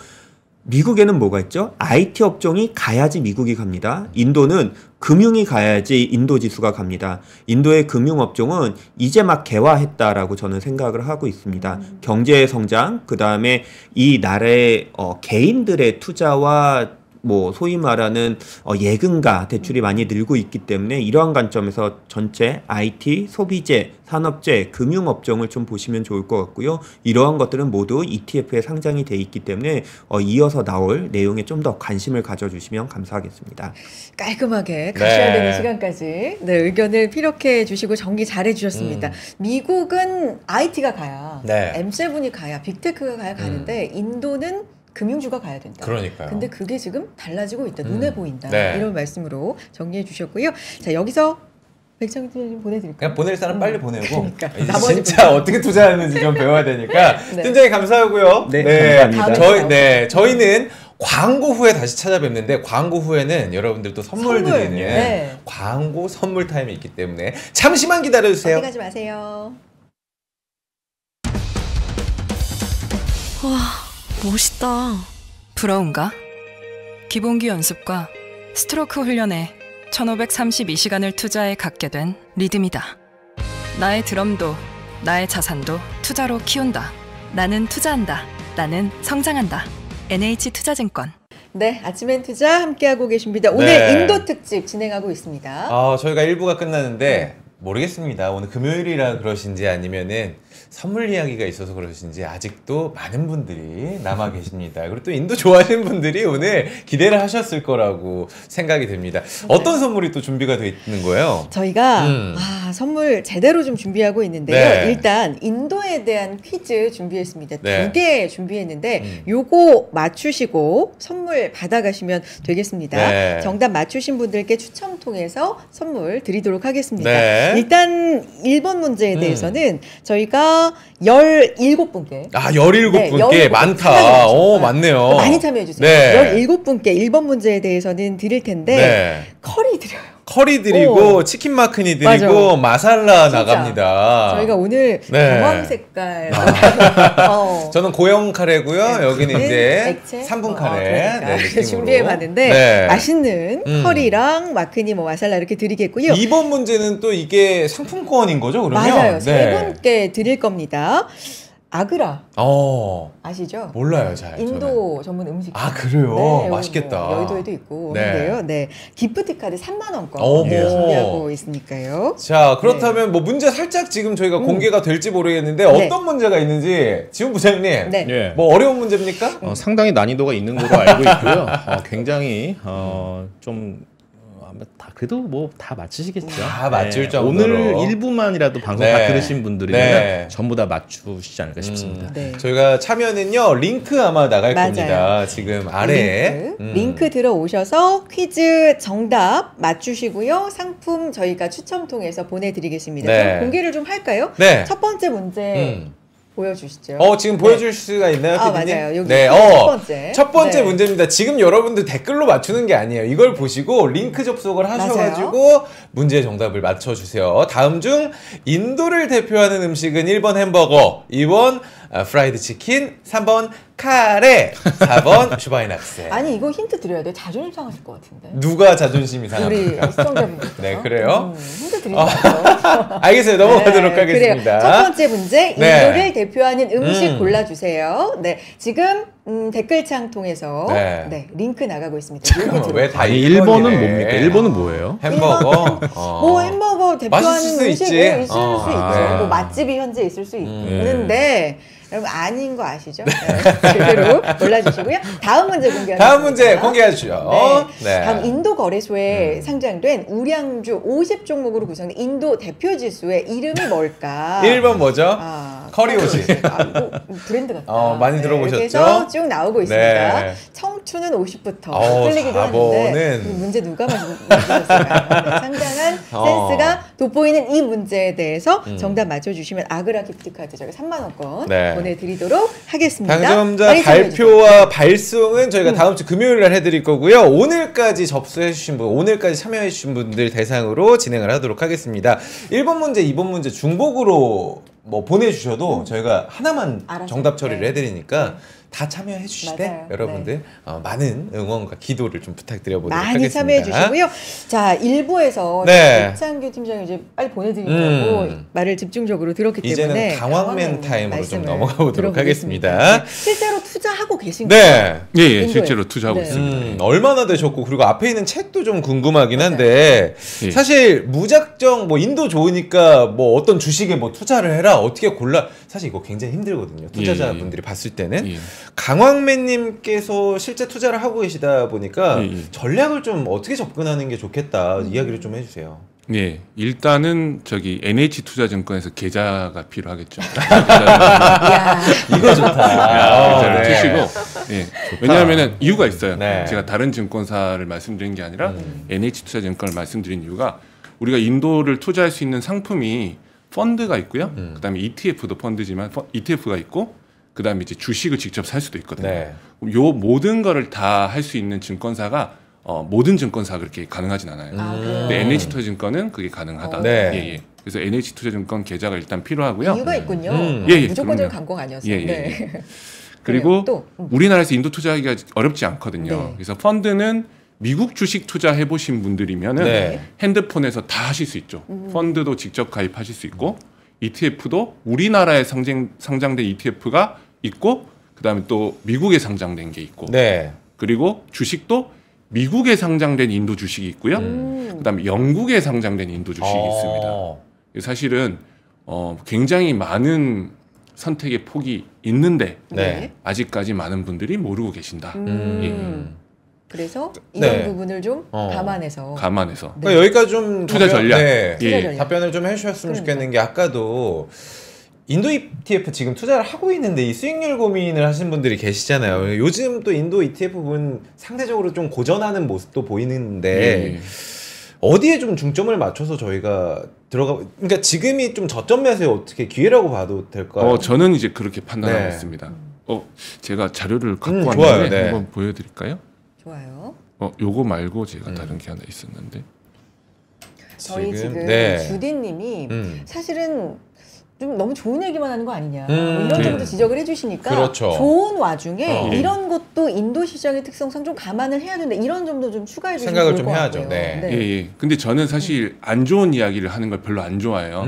미국에는 뭐가 있죠? IT 업종이 가야지 미국이 갑니다. 인도는 금융이 가야지 인도 지수가 갑니다. 인도의 금융업종은 이제 막 개화했다라고 저는 생각을 하고 있습니다. 경제 성장, 그 다음에 이 나라의 개인들의 투자와 뭐 소위 말하는 예금과 대출이 많이 늘고 있기 때문에 이러한 관점에서 전체 IT, 소비재, 산업재, 금융업종을 좀 보시면 좋을 것 같고요. 이러한 것들은 모두 ETF에 상장이 돼 있기 때문에 이어서 나올 내용에 좀 더 관심을 가져주시면 감사하겠습니다. 깔끔하게 가셔야 되는 시간까지 의견을 피력해 주시고 정리 잘해 주셨습니다. 미국은 IT가 가야, M7이 가야, 빅테크가 가야 가는데 인도는 금융주가 가야 된다. 그러니까요. 근데 그게 지금 달라지고 있다. 눈에 보인다. 이런 말씀으로 정리해 주셨고요. 자, 여기서 백창진 보내드릴까요? 그냥 보낼 사람 빨리 보내고 그러니까. 이제 진짜 어떻게 투자하는지 좀 배워야 되니까 팀장님 감사하고요. 감사합니다. 저희는 광고 후에 다시 찾아뵙는데 광고 후에는 여러분들 또 선물 드리는 광고 선물 타임이 있기 때문에 잠시만 기다려주세요. 어디 가지 마세요. 와, 멋있다. 부러운가? 기본기 연습과 스트로크 훈련에 1532시간을 투자해 갖게 된 리듬이다. 나의 드럼도 나의 자산도 투자로 키운다. 나는 투자한다. 나는 성장한다. NH투자증권. 네, 아침엔 투자 함께하고 계십니다. 오늘 인도 특집 진행하고 있습니다. 저희가 1부가 끝났는데 모르겠습니다. 오늘 금요일이라 그러신지 아니면은 선물 이야기가 있어서 그러신지 아직도 많은 분들이 남아 계십니다. 그리고 또 인도 좋아하시는 분들이 오늘 기대를 하셨을 거라고 생각이 됩니다. 어떤 선물이 또 준비가 되어 있는 거예요? 저희가 선물 제대로 좀 준비하고 있는데요. 일단 인도에 대한 퀴즈 준비했습니다. 2개 준비했는데 요거 맞추시고 선물 받아가시면 되겠습니다. 정답 맞추신 분들께 추첨 통해서 선물 드리도록 하겠습니다. 일단 1번 문제에 대해서는 저희가 17분께 17분께 많다. 많네요. 많이 참여해주세요. 17분께 1번 문제에 대해서는 드릴 텐데 커리 드려요. 커리 드리고 치킨 마크니 드리고 마살라 나갑니다. 저희가 오늘 경황 색깔 저는 고형 카레고요. 여기는 이제 3분 카레 준비해봤는데 맛있는 커리랑 마크니 마살라 이렇게 드리겠고요. 2번 문제는 또 이게 상품권인 거죠? 그러면? 맞아요. 세 분께 드릴 겁니다. 아그라 아시죠? 몰라요, 잘. 인도 전문 음식. 그래요? 맛있겠다. 여의도에도 있고 한데요. 기프트 카드 3만 원권 준비하고 있으니까요. 자, 그렇다면 뭐 문제 살짝 지금 저희가 공개가 될지 모르겠는데 어떤 문제가 있는지 지훈 부장님, 뭐 어려운 문제입니까? 상당히 난이도가 있는 걸로 알고 있고요. 굉장히 좀 그래도 뭐 다 맞추시겠죠. 다 맞출 정도로. 오늘 1부만이라도 방송 다 들으신 분들이면 전부 다 맞추시지 않을까 싶습니다. 저희가 참여는요 링크 아마 나갈 겁니다. 지금 아래에 링크 들어오셔서 퀴즈 정답 맞추시고요. 상품 저희가 추첨 통해서 보내드리겠습니다. 그럼 공개를 좀 할까요? 첫 번째 문제 보여주시죠. 지금 보여줄 수가 있나요, PD님? 맞아요. 여기 첫 번째 문제입니다. 지금 여러분들 댓글로 맞추는 게 아니에요. 이걸 보시고 링크 접속을 하셔가지고 문제의 정답을 맞춰주세요. 다음 중 인도를 대표하는 음식은 1번 햄버거, 2번 프라이드 치킨, 3번 카레, 4번 슈바이낙스. 아니 이거 힌트 드려야 돼. 자존심 상하실 것 같은데. 누가 자존심이 상합니까? 우리 시청자분들. 네, 그래요? 힌트 드리지 마세요. 알겠어요. 넘어가도록 하겠습니다. 그래요. 첫 번째 문제, 인도를 대표하는 음식 골라주세요. 지금 댓글창 통해서 링크 나가고 있습니다. 왜 다 1번은 뭡니까? 1번은 뭐예요? 햄버거. 뭐 햄버거 대표하는 음식이 있을 수 있죠. 뭐 맛집이 현재 있을 수 있는데 여러분 아닌 거 아시죠? 제대로 골라주시고요. 다음 문제 공개하겠습니다. 다음 문제 공개해주죠. 다음 인도 거래소에 상장된 우량주 50종목으로 구성된 인도 대표 지수의 이름이 뭘까? 1번 뭐죠? 커리오시. 뭐 브랜드 같다. 많이 들어보셨죠? 그래서 쭉 나오고 있습니다. 청춘은 50부터 틀리기도 하는데 문제 누가 맞추셨을까요? 상당한 센스가 돋보이는 이 문제에 대해서 정답 맞춰주시면 아그라 기프트카드 저희가 3만 원권 보내드리도록 하겠습니다. 당첨자 발표와 발송은 저희가 다음 주 금요일 날 해드릴 거고요. 오늘까지 접수해주신 분, 오늘까지 참여해주신 분들 대상으로 진행을 하도록 하겠습니다. 1번 문제, 2번 문제 중복으로 뭐 보내주셔도 저희가 하나만 정답 처리를 해드리니까 다 참여해 주시되 여러분들 많은 응원과 기도를 좀 부탁드려보도록 많이 하겠습니다. 참여해 주시고요. 자 1부에서 백창규 팀장이 이제 빨리 보내드리려고 말을 집중적으로 들었기 때문에 이제는 강황맨 타임으로 좀 넘어가 보도록 하겠습니다. 실제로 투자하고 계신가요? 예, 실제로 투자하고 있습니다. 얼마나 되셨고 그리고 앞에 있는 책도 좀 궁금하긴 한데 사실 무작정 뭐 인도 좋으니까 뭐 어떤 주식에 뭐 투자를 해라 어떻게 골라 사실 이거 굉장히 힘들거든요. 투자자분들이 봤을 때는 강황맨님께서 실제 투자를 하고 계시다 보니까 전략을 좀 어떻게 접근하는 게 좋겠다 이야기를 좀 해주세요. 네, 일단은 저기 NH투자증권에서 계좌가 필요하겠죠. 이거 좋다. 계좌를 트시고, 왜냐하면 이유가 있어요. 제가 다른 증권사를 말씀드린 게 아니라 NH투자증권을 말씀드린 이유가 우리가 인도를 투자할 수 있는 상품이 펀드가 있고요. 그다음에 ETF도 펀드지만 ETF가 있고, 그다음에 이제 주식을 직접 살 수도 있거든요. 요 모든 거를 다 할 수 있는 증권사가 모든 증권사가 그렇게 가능하진 않아요. 근데 NH투자증권은 그게 가능하다. 그래서 NH투자증권 계좌가 일단 필요하고요. 이유가 있군요. 무조건적인 광고가 아니어서. 그리고 또 우리나라에서 인도 투자하기가 어렵지 않거든요. 그래서 펀드는 미국 주식 투자해 보신 분들이면은 핸드폰에서 다 하실 수 있죠. 펀드도 직접 가입하실 수 있고 ETF도 우리나라에 상장된 ETF가 있고 그다음에 또 미국에 상장된 게 있고 그리고 주식도 미국에 상장된 인도 주식이 있고요. 그다음에 영국에 상장된 인도 주식이 있습니다. 사실은 굉장히 많은 선택의 폭이 있는데 아직까지 많은 분들이 모르고 계신다. 그래서 이런 부분을 좀 감안해서 그러니까 여기까지 좀 투자 전략 답변을 좀 해주셨으면 좋겠는 게 아까도 인도 ETF 지금 투자를 하고 있는데 이 수익률 고민을 하시는 분들이 계시잖아요. 요즘 또 인도 ETF 부분 상대적으로 좀 고전하는 모습도 보이는데 어디에 좀 중점을 맞춰서 저희가 그러니까 지금이 좀 저점 매수에 어떻게 기회라고 봐도 될까요? 저는 이제 그렇게 판단하고 있습니다. 제가 자료를 갖고 왔는데 한번 보여드릴까요? 좋아요. 요거 말고 제가 다른 게 하나 있었는데 저희 지금 주디님이 사실은 좀 너무 좋은 얘기만 하는 거 아니냐 이런 점도 지적을 해주시니까 좋은 와중에 이런 것도 인도 시장의 특성상 좀 감안을 해야 된다 이런 점도 좀 추가해 주시면 생각을 좋을 좀 것 해야죠. 같고요. 근데 저는 사실 안 좋은 이야기를 하는 걸 별로 안 좋아해요.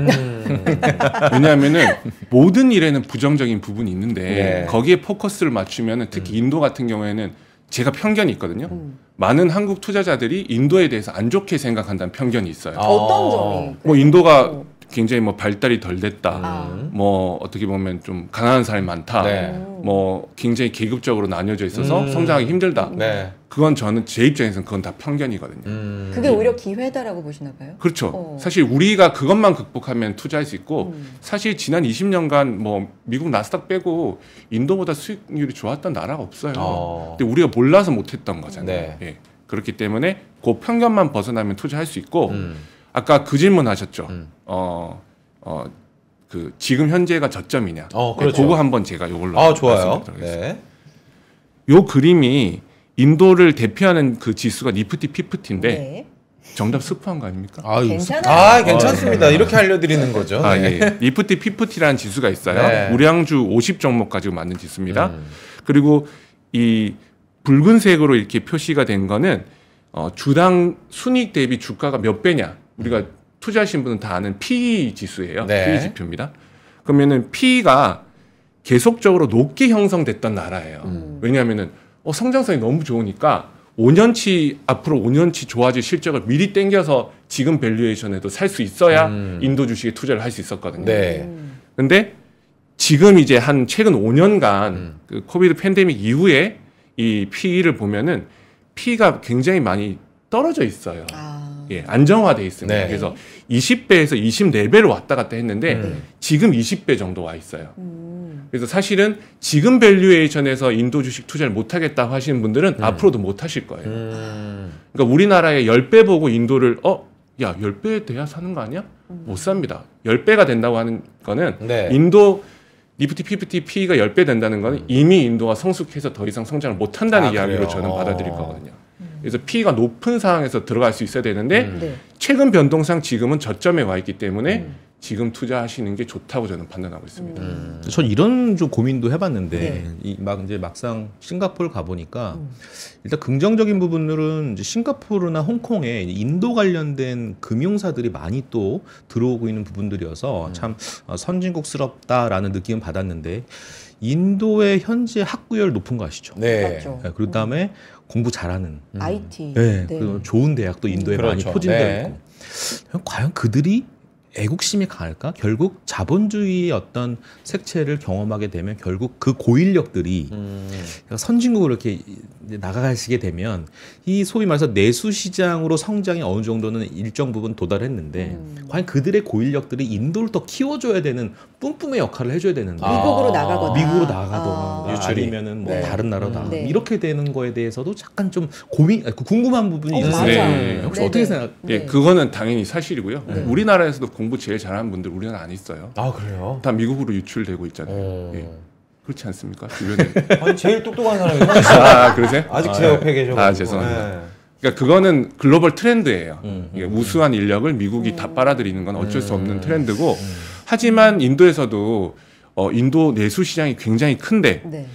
왜냐하면은 모든 일에는 부정적인 부분이 있는데 거기에 포커스를 맞추면은 특히 인도 같은 경우에는 제가 편견이 있거든요. 많은 한국 투자자들이 인도에 대해서 안 좋게 생각한다는 편견이 있어요. 어떤 점이? 뭐 인도가 굉장히 뭐 발달이 덜 됐다. 뭐 어떻게 보면 좀 가난한 사람이 많다. 뭐 굉장히 계급적으로 나뉘어져 있어서 성장하기 힘들다. 그건 저는 제 입장에서는 그건 다 편견이거든요. 그게 오히려 기회다라고 보시나 봐요? 그렇죠. 사실 우리가 그것만 극복하면 투자할 수 있고 사실 지난 20년간 뭐 미국 나스닥 빼고 인도보다 수익률이 좋았던 나라가 없어요. 근데 우리가 몰라서 못했던 거잖아요. 그렇기 때문에 그 편견만 벗어나면 투자할 수 있고 아까 그 질문 하셨죠. 그 지금 현재가 저점이냐. 그거 한번 제가 이걸로 좋아요. 요 그림이 인도를 대표하는 그 지수가 니프티 피프티인데 정답 스포한 거 아닙니까? 괜찮아요. 괜찮습니다. 이렇게 알려드리는 거죠. 니프티 피프티라는 지수가 있어요. 우량주 50종목 가지고 만든 지수입니다. 그리고 이 붉은색으로 이렇게 표시가 된 거는 주당 순이익 대비 주가가 몇 배냐. 우리가 투자하신 분은 다 아는 PE 지수예요. PE 지표입니다. 그러면은 PE가 계속적으로 높게 형성됐던 나라예요. 왜냐하면은 성장성이 너무 좋으니까 5년치 앞으로 5년치 좋아질 실적을 미리 땡겨서 지금 밸류에이션에도 살 수 있어야 인도 주식에 투자를 할 수 있었거든요. 근데 지금 이제 한 최근 5년간 그 코비드 팬데믹 이후에 이 PE를 보면은 PE가 굉장히 많이 떨어져 있어요. 안정화돼 있습니다. 그래서 20배에서 24배로 왔다 갔다 했는데 지금 20배 정도 와 있어요. 그래서 사실은 지금 밸류에이션에서 인도 주식 투자를 못 하겠다고 하시는 분들은 앞으로도 못 하실 거예요. 그러니까 우리나라의 10배 보고 인도를 야 10배 돼야 사는 거 아니야? 못 삽니다. 10배가 된다고 하는 거는 인도 니프티 피프티 PE가 10배 된다는 거는 이미 인도가 성숙해서 더 이상 성장을 못 한다는 이야기로 저는 받아들일 거거든요. 그래서 PE가 높은 상황에서 들어갈 수 있어야 되는데 최근 변동상 지금은 저점에 와 있기 때문에 지금 투자하시는 게 좋다고 저는 판단하고 있습니다. 전 이런 좀 고민도 해봤는데 이제 막상 싱가포르 가보니까 일단 긍정적인 부분들은 이제 싱가포르나 홍콩에 인도 관련된 금융사들이 많이 또 들어오고 있는 부분들이어서 참 선진국스럽다라는 느낌을 받았는데 인도의 현재 학구열 높은 거 아시죠? 네. 그리고 그다음에 공부 잘하는 IT. 그리고 좋은 대학도 인도에 많이 포진되어 있고 과연 그들이 애국심이 강할까? 결국 자본주의의 어떤 색채를 경험하게 되면 결국 그 고인력들이 선진국으로 이렇게 나가시게 되면 이 소위 말해서 내수 시장으로 성장이 어느 정도는 일정 부분 도달했는데 과연 그들의 고인력들이 인도를 더 키워줘야 되는 뿜뿜의 역할을 해줘야 되는데 미국으로 나가거나 아니면은 뭐 다른 나라다 이렇게 되는 거에 대해서도 약간 좀 궁금한 부분이 있어요. 혹시 어떻게 생각해요? 네, 그거는 당연히 사실이고요. 우리나라에서도 공부 제일 잘하는 분들 우리나라 안 있어요. 아 그래요? 다 미국으로 유출되고 있잖아요. 예. 그렇지 않습니까? 주변에. 아니 제일 똑똑한 사람이 그러세요? 아직 제 옆에 계셔. 죄송합니다. 그러니까 그거는 글로벌 트렌드예요. 우수한 인력을 미국이 다 빨아들이는 건 어쩔 수 없는 트렌드고 하지만 인도에서도 인도 내수 시장이 굉장히 큰데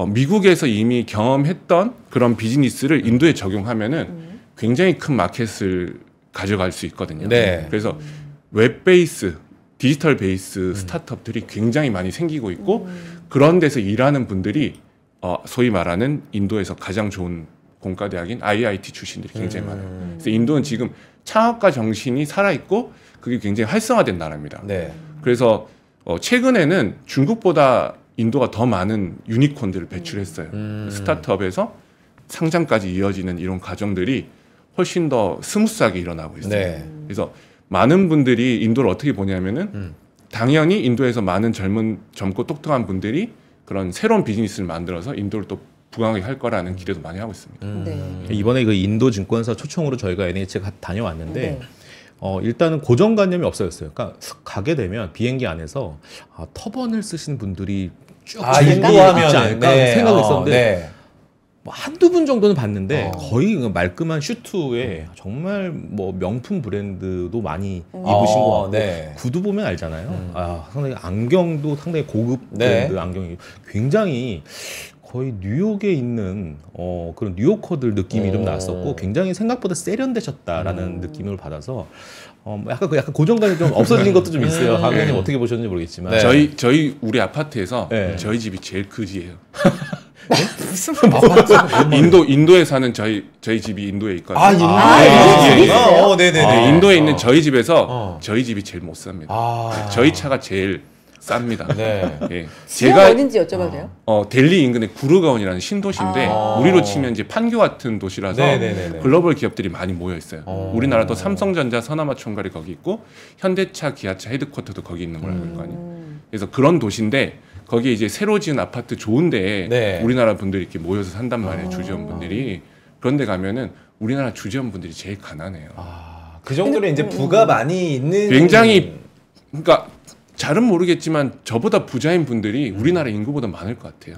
미국에서 이미 경험했던 그런 비즈니스를 인도에 적용하면은 굉장히 큰 마켓을 가져갈 수 있거든요. 그래서 웹 베이스, 디지털 베이스 스타트업들이 굉장히 많이 생기고 있고 그런 데서 일하는 분들이 소위 말하는 인도에서 가장 좋은 공과대학인 IIT 출신들이 굉장히 많아요. 그래서 인도는 지금 창업가 정신이 살아있고 그게 굉장히 활성화된 나라입니다. 그래서 최근에는 중국보다 인도가 더 많은 유니콘들을 배출했어요. 스타트업에서 상장까지 이어지는 이런 과정들이 훨씬 더 스무스하게 일어나고 있어요. 그래서 많은 분들이 인도를 어떻게 보냐면은 당연히 인도에서 많은 젊고 똑똑한 분들이 그런 새로운 비즈니스를 만들어서 인도를 또 부강하게 할 거라는 기대도 많이 하고 있습니다. 이번에 그 인도 증권사 초청으로 저희가 NH에 다녀왔는데 일단은 고정관념이 없어졌어요. 그러니까 가게 되면 비행기 안에서 터번을 쓰신 분들이 쭉 인도하면 있지 않을까 생각을 했었는데 한두 분 정도는 봤는데 거의 말끔한 슈트에 정말 뭐 명품 브랜드도 많이 입으신 것 같고 구두 보면 알잖아요. 상당히 안경도 상당히 고급 브랜드 안경이 굉장히 거의 뉴욕에 있는 그런 뉴요커들 느낌이 좀 났었고 굉장히 생각보다 세련되셨다라는 느낌을 받아서 약간 고정관이 좀 없어진 것도 좀 있어요. 강의님 어떻게 보셨는지 모르겠지만 저희 우리 아파트에서 저희 집이 제일 큰 집이에요. 무슨 인도에 사는 저희 집이 인도에 있거든요. 인도에 있는 저희 집에서 저희 집이 제일 못 삽니다. 저희 차가 제일 쌉니다. 제가 어딘지 여쭤봐도 돼요? 델리 인근의 구르가온이라는 신도시인데 우리로 치면 이제 판교 같은 도시라서 글로벌 기업들이 많이 모여 있어요. 우리나라도 삼성전자, 서남아총괄이 거기 있고 현대차, 기아차 헤드쿼터도 거기 있는 걸로 알고 있거든요. 그래서 그런 도시인데 거기에 이제 새로 지은 아파트 좋은데 우리나라 분들이 이렇게 모여서 산단 말이에요. 주재원분들이. 그런데 가면은 우리나라 주재원분들이 제일 가난해요. 그 정도로 이제 부가 많이 있는 굉장히 그러니까 잘은 모르겠지만 저보다 부자인 분들이 우리나라 인구보다 많을 것 같아요.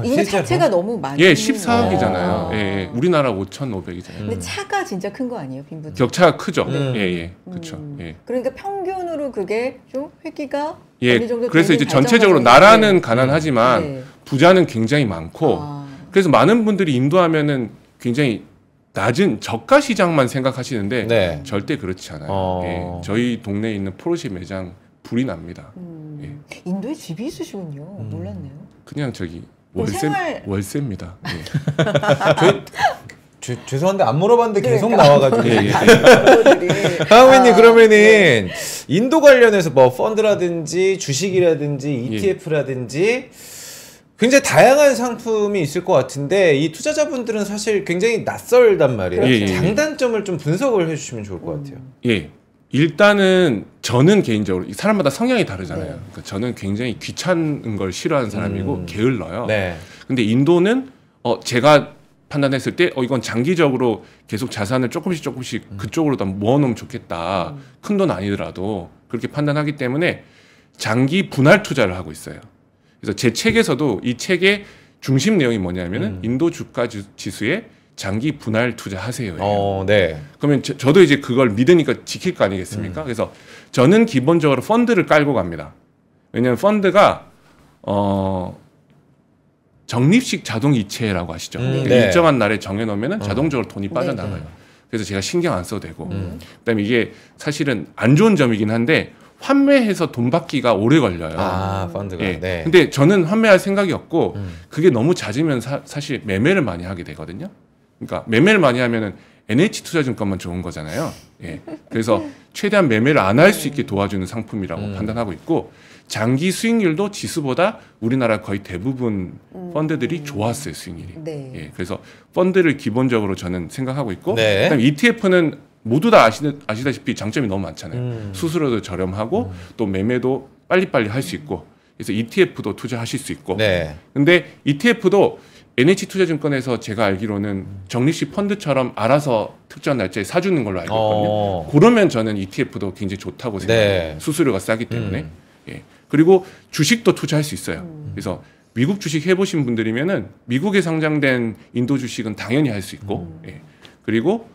인구 자체가 너무 많이. 14억이잖아요. 우리나라 5,500이잖아요. 근데 차가 진짜 큰 거 아니에요, 빈부차? 격차가 크죠. 그렇죠. 그러니까 평균으로 그게 좀 회기가 어느 정도. 그래서 이제 전체적으로 나라는 가난하지만 부자는 굉장히 많고 그래서 많은 분들이 인도하면은 굉장히 낮은 저가 시장만 생각하시는데 절대 그렇지 않아요. 저희 동네에 있는 포르쉐 매장 불이 납니다. 인도에 집이 있으시군요. 몰랐네요. 그냥 저기 월세입니다. 죄송한데 안 물어봤는데 계속 나와가지고. 강원님 그러면은 인도 관련해서 뭐 펀드라든지 주식이라든지 ETF라든지 굉장히 다양한 상품이 있을 것 같은데 이 투자자분들은 사실 굉장히 낯설단 말이에요. 장단점을 좀 분석을 해주시면 좋을 것 같아요. 일단은 저는 개인적으로 사람마다 성향이 다르잖아요. 그러니까 저는 굉장히 귀찮은 걸 싫어하는 사람이고 게을러요. 근데 인도는 제가 판단했을 때 이건 장기적으로 계속 자산을 조금씩 그쪽으로 다 모아놓으면 좋겠다. 큰 돈 아니더라도 그렇게 판단하기 때문에 장기 분할 투자를 하고 있어요. 그래서 제 책에서도 이 책의 중심 내용이 뭐냐면은 인도 주가 지수의 장기 분할 투자하세요. 네. 그러면 저도 이제 그걸 믿으니까 지킬 거 아니겠습니까? 그래서 저는 기본적으로 펀드를 깔고 갑니다. 왜냐하면 펀드가 적립식 자동 이체라고 하시죠. 그러니까 네. 일정한 날에 정해놓으면 자동적으로 돈이 빠져나가요. 그래서 제가 신경 안 써도 되고 그다음에 이게 사실은 안 좋은 점이긴 한데 환매해서 돈 받기가 오래 걸려요. 펀드가. 예. 네. 근데 저는 환매할 생각이 없고 그게 너무 잦으면 사실 매매를 많이 하게 되거든요. 그러니까 매매를 많이 하면은 NH투자증권만 좋은 거잖아요. 예. 그래서 최대한 매매를 안 할 수 있게 도와주는 상품이라고 판단하고 있고 장기 수익률도 지수보다 우리나라 거의 대부분 펀드들이 좋았어요, 수익률이. 네. 예. 그래서 펀드를 기본적으로 저는 생각하고 있고 네. 그다음에 ETF는 모두 다 아시다시피 장점이 너무 많잖아요. 수수료도 저렴하고 또 매매도 빨리빨리 할 수 있고 그래서 ETF도 투자하실 수 있고 네. 근데 ETF도 NH투자증권에서 제가 알기로는 적립식 펀드처럼 알아서 특정 날짜에 사주는 걸로 알고 있거든요. 그러면 저는 ETF도 굉장히 좋다고 생각해요. 네. 수수료가 싸기 때문에. 예. 그리고 주식도 투자할 수 있어요. 그래서 미국 주식 해보신 분들이면은 미국에 상장된 인도 주식은 당연히 할 수 있고 예. 그리고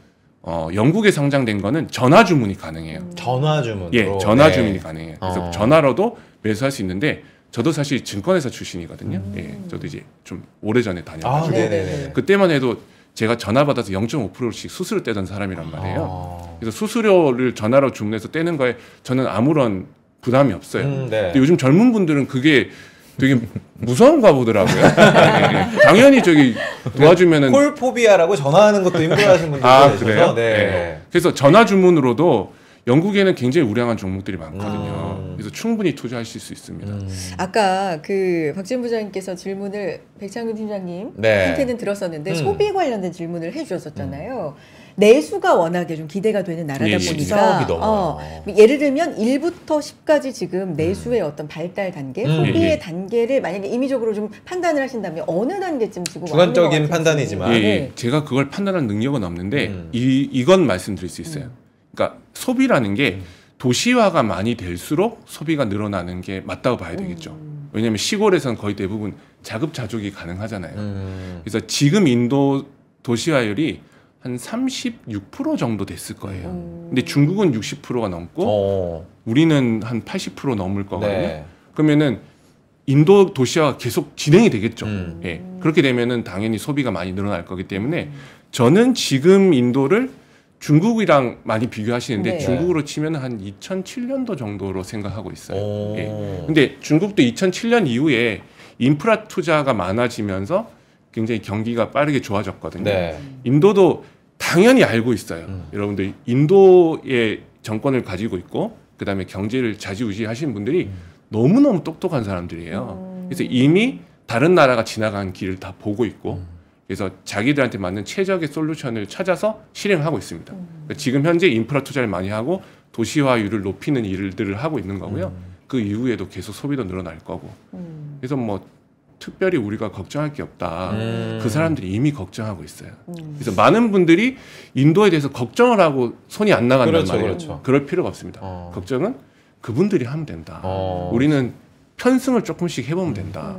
영국에 상장된 거는 전화 주문이 가능해요. 전화 주문으로. 예, 전화 주문이 가능해요. 그래서 전화로도 매수할 수 있는데 저도 사실 증권회사 출신이거든요. 예, 저도 이제 좀 오래전에 다녀가지고 그때만 해도 제가 전화 받아서 0.5%씩 수수료 떼던 사람이란 말이에요. 그래서 수수료를 전화로 주문해서 떼는 거에 저는 아무런 부담이 없어요. 네. 근데 요즘 젊은 분들은 그게 되게 무서운가 보더라고요. 예, 당연히 저기 도와주면은 콜포비아라고 전화하는 것도 힘들어하시는 분들이 계셔서. 그래요? 네. 네. 그래서 전화 주문으로도 영국에는 굉장히 우량한 종목들이 많거든요. 그래서 충분히 투자하실 수 있습니다. 아까 그 박지훈 부장님께서 질문을 백창근 팀장님 네. 한테는 들었었는데 소비 관련된 질문을 해주셨었잖아요. 내수가 워낙에 좀 기대가 되는 나라다 보니까 예를 들면 1부터 10까지 지금 내수의 어떤 발달 단계, 소비의 단계를 만약에 임의적으로 좀 판단을 하신다면 어느 단계쯤 지금 주관적인 판단이지만 제가 그걸 판단할 능력은 없는데 이건 말씀드릴 수 있어요. 그러니까 소비라는 게 도시화가 많이 될수록 소비가 늘어나는 게 맞다고 봐야 되겠죠. 왜냐하면 시골에서는 거의 대부분 자급자족이 가능하잖아요. 그래서 지금 인도 도시화율이 한 36% 정도 됐을 거예요. 근데 중국은 60%가 넘고 우리는 한 80% 넘을 거거든요. 네. 그러면은 인도 도시화가 계속 진행이 되겠죠. 예. 그렇게 되면은 당연히 소비가 많이 늘어날 거기 때문에 저는 지금 인도를 중국이랑 많이 비교하시는데 중국으로 치면 한 2007년도 정도로 생각하고 있어요. 예. 근데 중국도 2007년 이후에 인프라 투자가 많아지면서 굉장히 경기가 빠르게 좋아졌거든요. 네. 인도도 당연히 알고 있어요. 여러분들 인도의 정권을 가지고 있고 그다음에 경제를 좌지우지하시는 분들이 너무너무 똑똑한 사람들이에요. 그래서 이미 다른 나라가 지나간 길을 다 보고 있고 그래서 자기들한테 맞는 최적의 솔루션을 찾아서 실행하고 있습니다. 그러니까 지금 현재 인프라 투자를 많이 하고 도시화율을 높이는 일들을 하고 있는 거고요. 그 이후에도 계속 소비도 늘어날 거고. 그래서 뭐 특별히 우리가 걱정할 게 없다. 그 사람들이 이미 걱정하고 있어요. 그래서 많은 분들이 인도에 대해서 걱정을 하고 손이 안 나간단 말이에요. 그렇죠. 그럴 필요가 없습니다. 걱정은 그분들이 하면 된다. 우리는 편승을 조금씩 해보면 된다.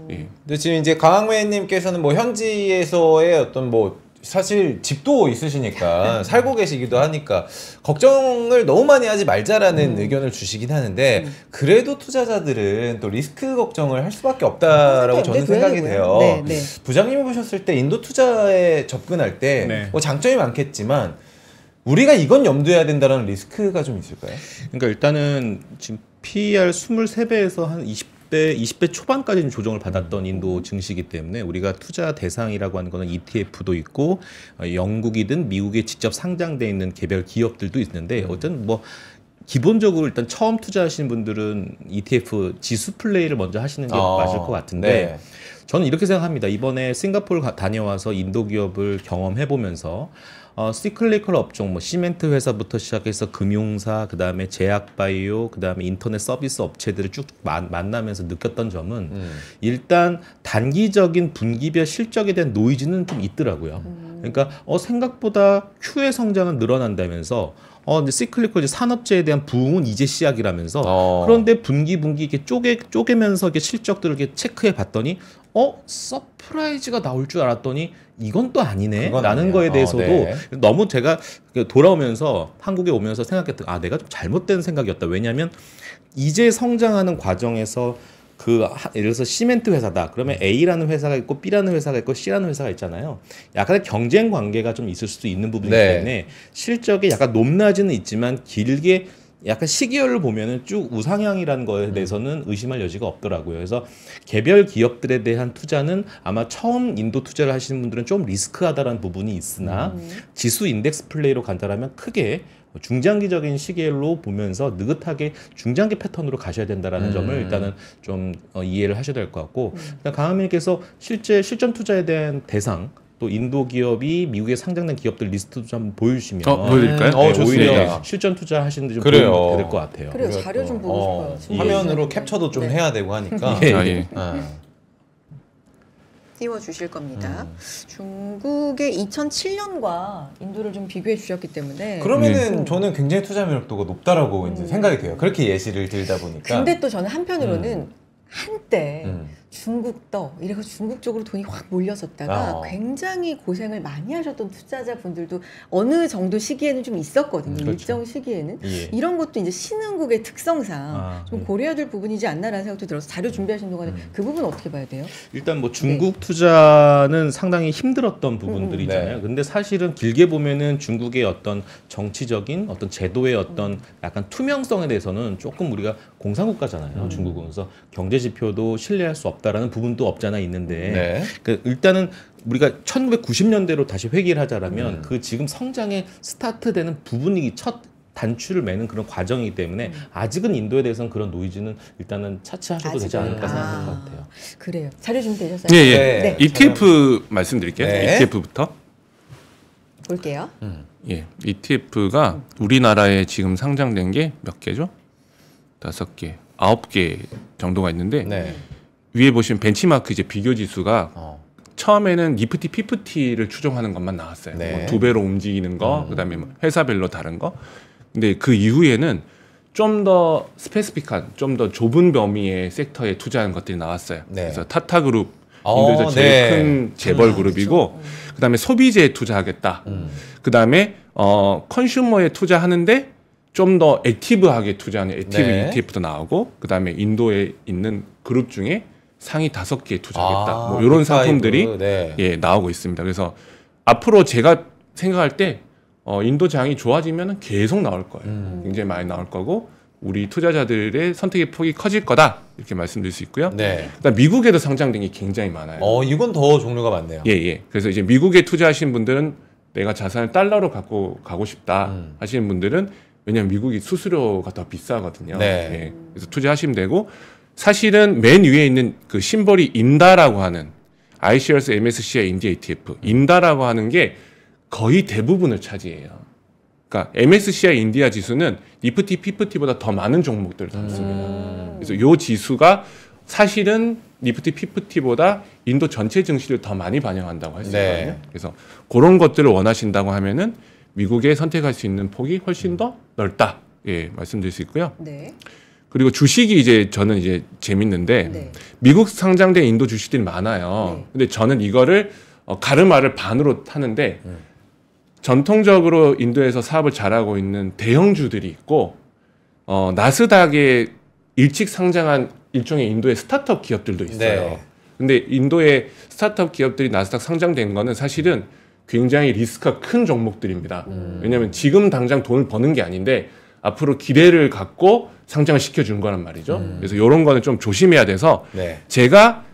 예. 근데 지금 이제 강학매님께서는 뭐 현지에서의 어떤 뭐 사실 집도 있으시니까 살고 계시기도 하니까 걱정을 너무 많이 하지 말자라는 의견을 주시긴 하는데 그래도 투자자들은 또 리스크 걱정을 할 수밖에 없다라고 저는 생각이 돼요. 부장님이 보셨을 때 인도 투자에 접근할 때 뭐 장점이 많겠지만 우리가 이건 염두해야 된다는 리스크가 좀 있을까요? 그러니까 일단은 지금 PER 23배에서 한 20배 초반까지는 조정을 받았던 인도 증시이기 때문에 우리가 투자 대상이라고 하는 거는 ETF도 있고 영국이든 미국에 직접 상장돼 있는 개별 기업들도 있는데 어쨌든 뭐 기본적으로 일단 처음 투자하시는 분들은 ETF 지수 플레이를 먼저 하시는 게 맞을 것 같은데 저는 이렇게 생각합니다. 이번에 싱가포르 다녀와서 인도 기업을 경험해 보면서 시클리컬 업종, 뭐 시멘트 회사부터 시작해서 금융사, 그 다음에 제약바이오, 그 다음에 인터넷 서비스 업체들을 쭉 만나면서 느꼈던 점은 일단 단기적인 분기별 실적에 대한 노이즈는 좀 있더라고요. 그러니까 생각보다 Q의 성장은 늘어난다면서 이제 시클리컬 산업재에 대한 부흥은 이제 시작이라면서 그런데 분기 이렇게 쪼개면서 이렇게 실적들을 이렇게 체크해 봤더니 서프라이즈가 나올 줄 알았더니 이건 또 아니네 라는 거에 대해서도 너무 제가 돌아오면서 한국에 오면서 생각했던 내가 좀 잘못된 생각이었다. 왜냐하면 이제 성장하는 과정에서 예를 들어서 시멘트 회사다. 그러면 A라는 회사가 있고 B라는 회사가 있고 C라는 회사가 있잖아요. 약간의 경쟁 관계가 좀 있을 수도 있는 부분이기 때문에 실적에 약간 높낮이는 있지만 길게 약간 시기열을 보면은 쭉 우상향이라는 거에 대해서는 의심할 여지가 없더라고요. 그래서 개별 기업들에 대한 투자는 아마 처음 인도 투자를 하시는 분들은 좀 리스크하다라는 부분이 있으나 지수 인덱스 플레이로 간다라면 크게 중장기적인 시계로 보면서 느긋하게 중장기 패턴으로 가셔야 된다라는 점을 일단은 좀 이해를 하셔야 될 것 같고, 강한민님께서 실제 실전 투자에 대한 대상 또 인도 기업이 미국에 상장된 기업들 리스트도 좀 한번 보여주시면 보여드릴까요? 네, 오히려 실전 투자 하시는데 좀 도움이 될 것 같아요. 그래요. 자료 좀 보고 싶어요. 화면으로 캡처도 좀 해야 되고 하니까. 띄워주실 겁니다. 중국의 2007년과 인도를 좀 비교해 주셨기 때문에 그러면은 저는 굉장히 투자 매력도가 높다라고 이제 생각이 돼요. 그렇게 예시를 들다 보니까. 근데 또 저는 한편으로는 한때 중국도 이래서 중국 쪽으로 돈이 확 몰렸었다가 굉장히 고생을 많이 하셨던 투자자분들도 어느 정도 시기에는 좀 있었거든요. 일정 시기에는. 이런 것도 이제 신흥국의 특성상 좀 고려해야 될 부분이지 않나라는 생각도 들어서 자료 준비하시는 동안에 그 부분 어떻게 봐야 돼요? 일단 뭐 중국 투자는 상당히 힘들었던 부분들이 있잖아요. 근데 사실은 길게 보면은 중국의 어떤 정치적인 어떤 제도의 어떤 약간 투명성에 대해서는 조금 우리가 공산국가잖아요. 중국은. 그래서 경제 지표도 신뢰할 수 없다라는 부분도 없잖아 있는데 일단은 우리가 1990년대로 다시 회귀를 하자라면 그 지금 성장의 스타트되는 부분이 첫 단추를 매는 그런 과정이기 때문에 아직은 인도에 대해서는 그런 노이즈는 일단은 차치하셔도 되지 않을까 생각할 것 같아요. 그래요. 자료 준비되셨어요? 네. ETF 말씀드릴게요. ETF부터 볼게요. ETF가 우리나라에 지금 상장된 게 몇 개죠? 5개, 9개 정도가 있는데 위에 보시면 벤치마크 이제 비교 지수가 처음에는 니프티 피프티를 추종하는 것만 나왔어요. 뭐 2배로 움직이는 거, 그다음에 뭐 회사별로 다른 거. 근데 그 이후에는 좀 더 스페시픽한, 좀 더 좁은 범위의 섹터에 투자하는 것들이 나왔어요. 그래서 타타그룹, 인도에서 제일 큰 재벌 그룹이고, 그다음에 소비재에 투자하겠다. 그다음에 컨슈머에 투자하는데 좀 더 액티브하게 투자하는 액티브 ETF도 나오고, 그다음에 인도에 있는 그룹 중에 상위 5개에 투자하겠다. 뭐 이런 상품들이 나오고 있습니다. 그래서 앞으로 제가 생각할 때 인도 장이 좋아지면 계속 나올 거예요. 굉장히 많이 나올 거고 우리 투자자들의 선택의 폭이 커질 거다 이렇게 말씀드릴 수 있고요. 그다음 미국에도 상장된 게 굉장히 많아요. 이건 더 종류가 많네요. 그래서 이제 미국에 투자하신 분들은 내가 자산을 달러로 갖고 가고 싶다 하시는 분들은 왜냐하면 미국이 수수료가 더 비싸거든요. 그래서 투자하시면 되고, 사실은 맨 위에 있는 그 심벌이 인다라고 하는 iShares MSCI 인디아 ETF, 인다라고 하는 게 거의 대부분을 차지해요. 그러니까 MSCI 인디아 지수는 니프티, 피프티보다 더 많은 종목들을 담습니다. 그래서 이 지수가 사실은 니프티, 피프티보다 인도 전체 증시를 더 많이 반영한다고 할 수 있거든요. 그래서 그런 것들을 원하신다고 하면은 미국에 선택할 수 있는 폭이 훨씬 더 넓다. 말씀드릴 수 있고요. 그리고 주식이 이제 저는 이제 재밌는데 미국 상장된 인도 주식들이 많아요. 근데 저는 이거를 가르마를 반으로 타는데 전통적으로 인도에서 사업을 잘하고 있는 대형주들이 있고 나스닥에 일찍 상장한 일종의 인도의 스타트업 기업들도 있어요. 근데 인도의 스타트업 기업들이 나스닥 상장된 거는 사실은 굉장히 리스크가 큰 종목들입니다. 왜냐하면 지금 당장 돈을 버는 게 아닌데 앞으로 기대를 갖고 상장을 시켜준 거란 말이죠. 그래서 이런 거는 좀 조심해야 돼서 제가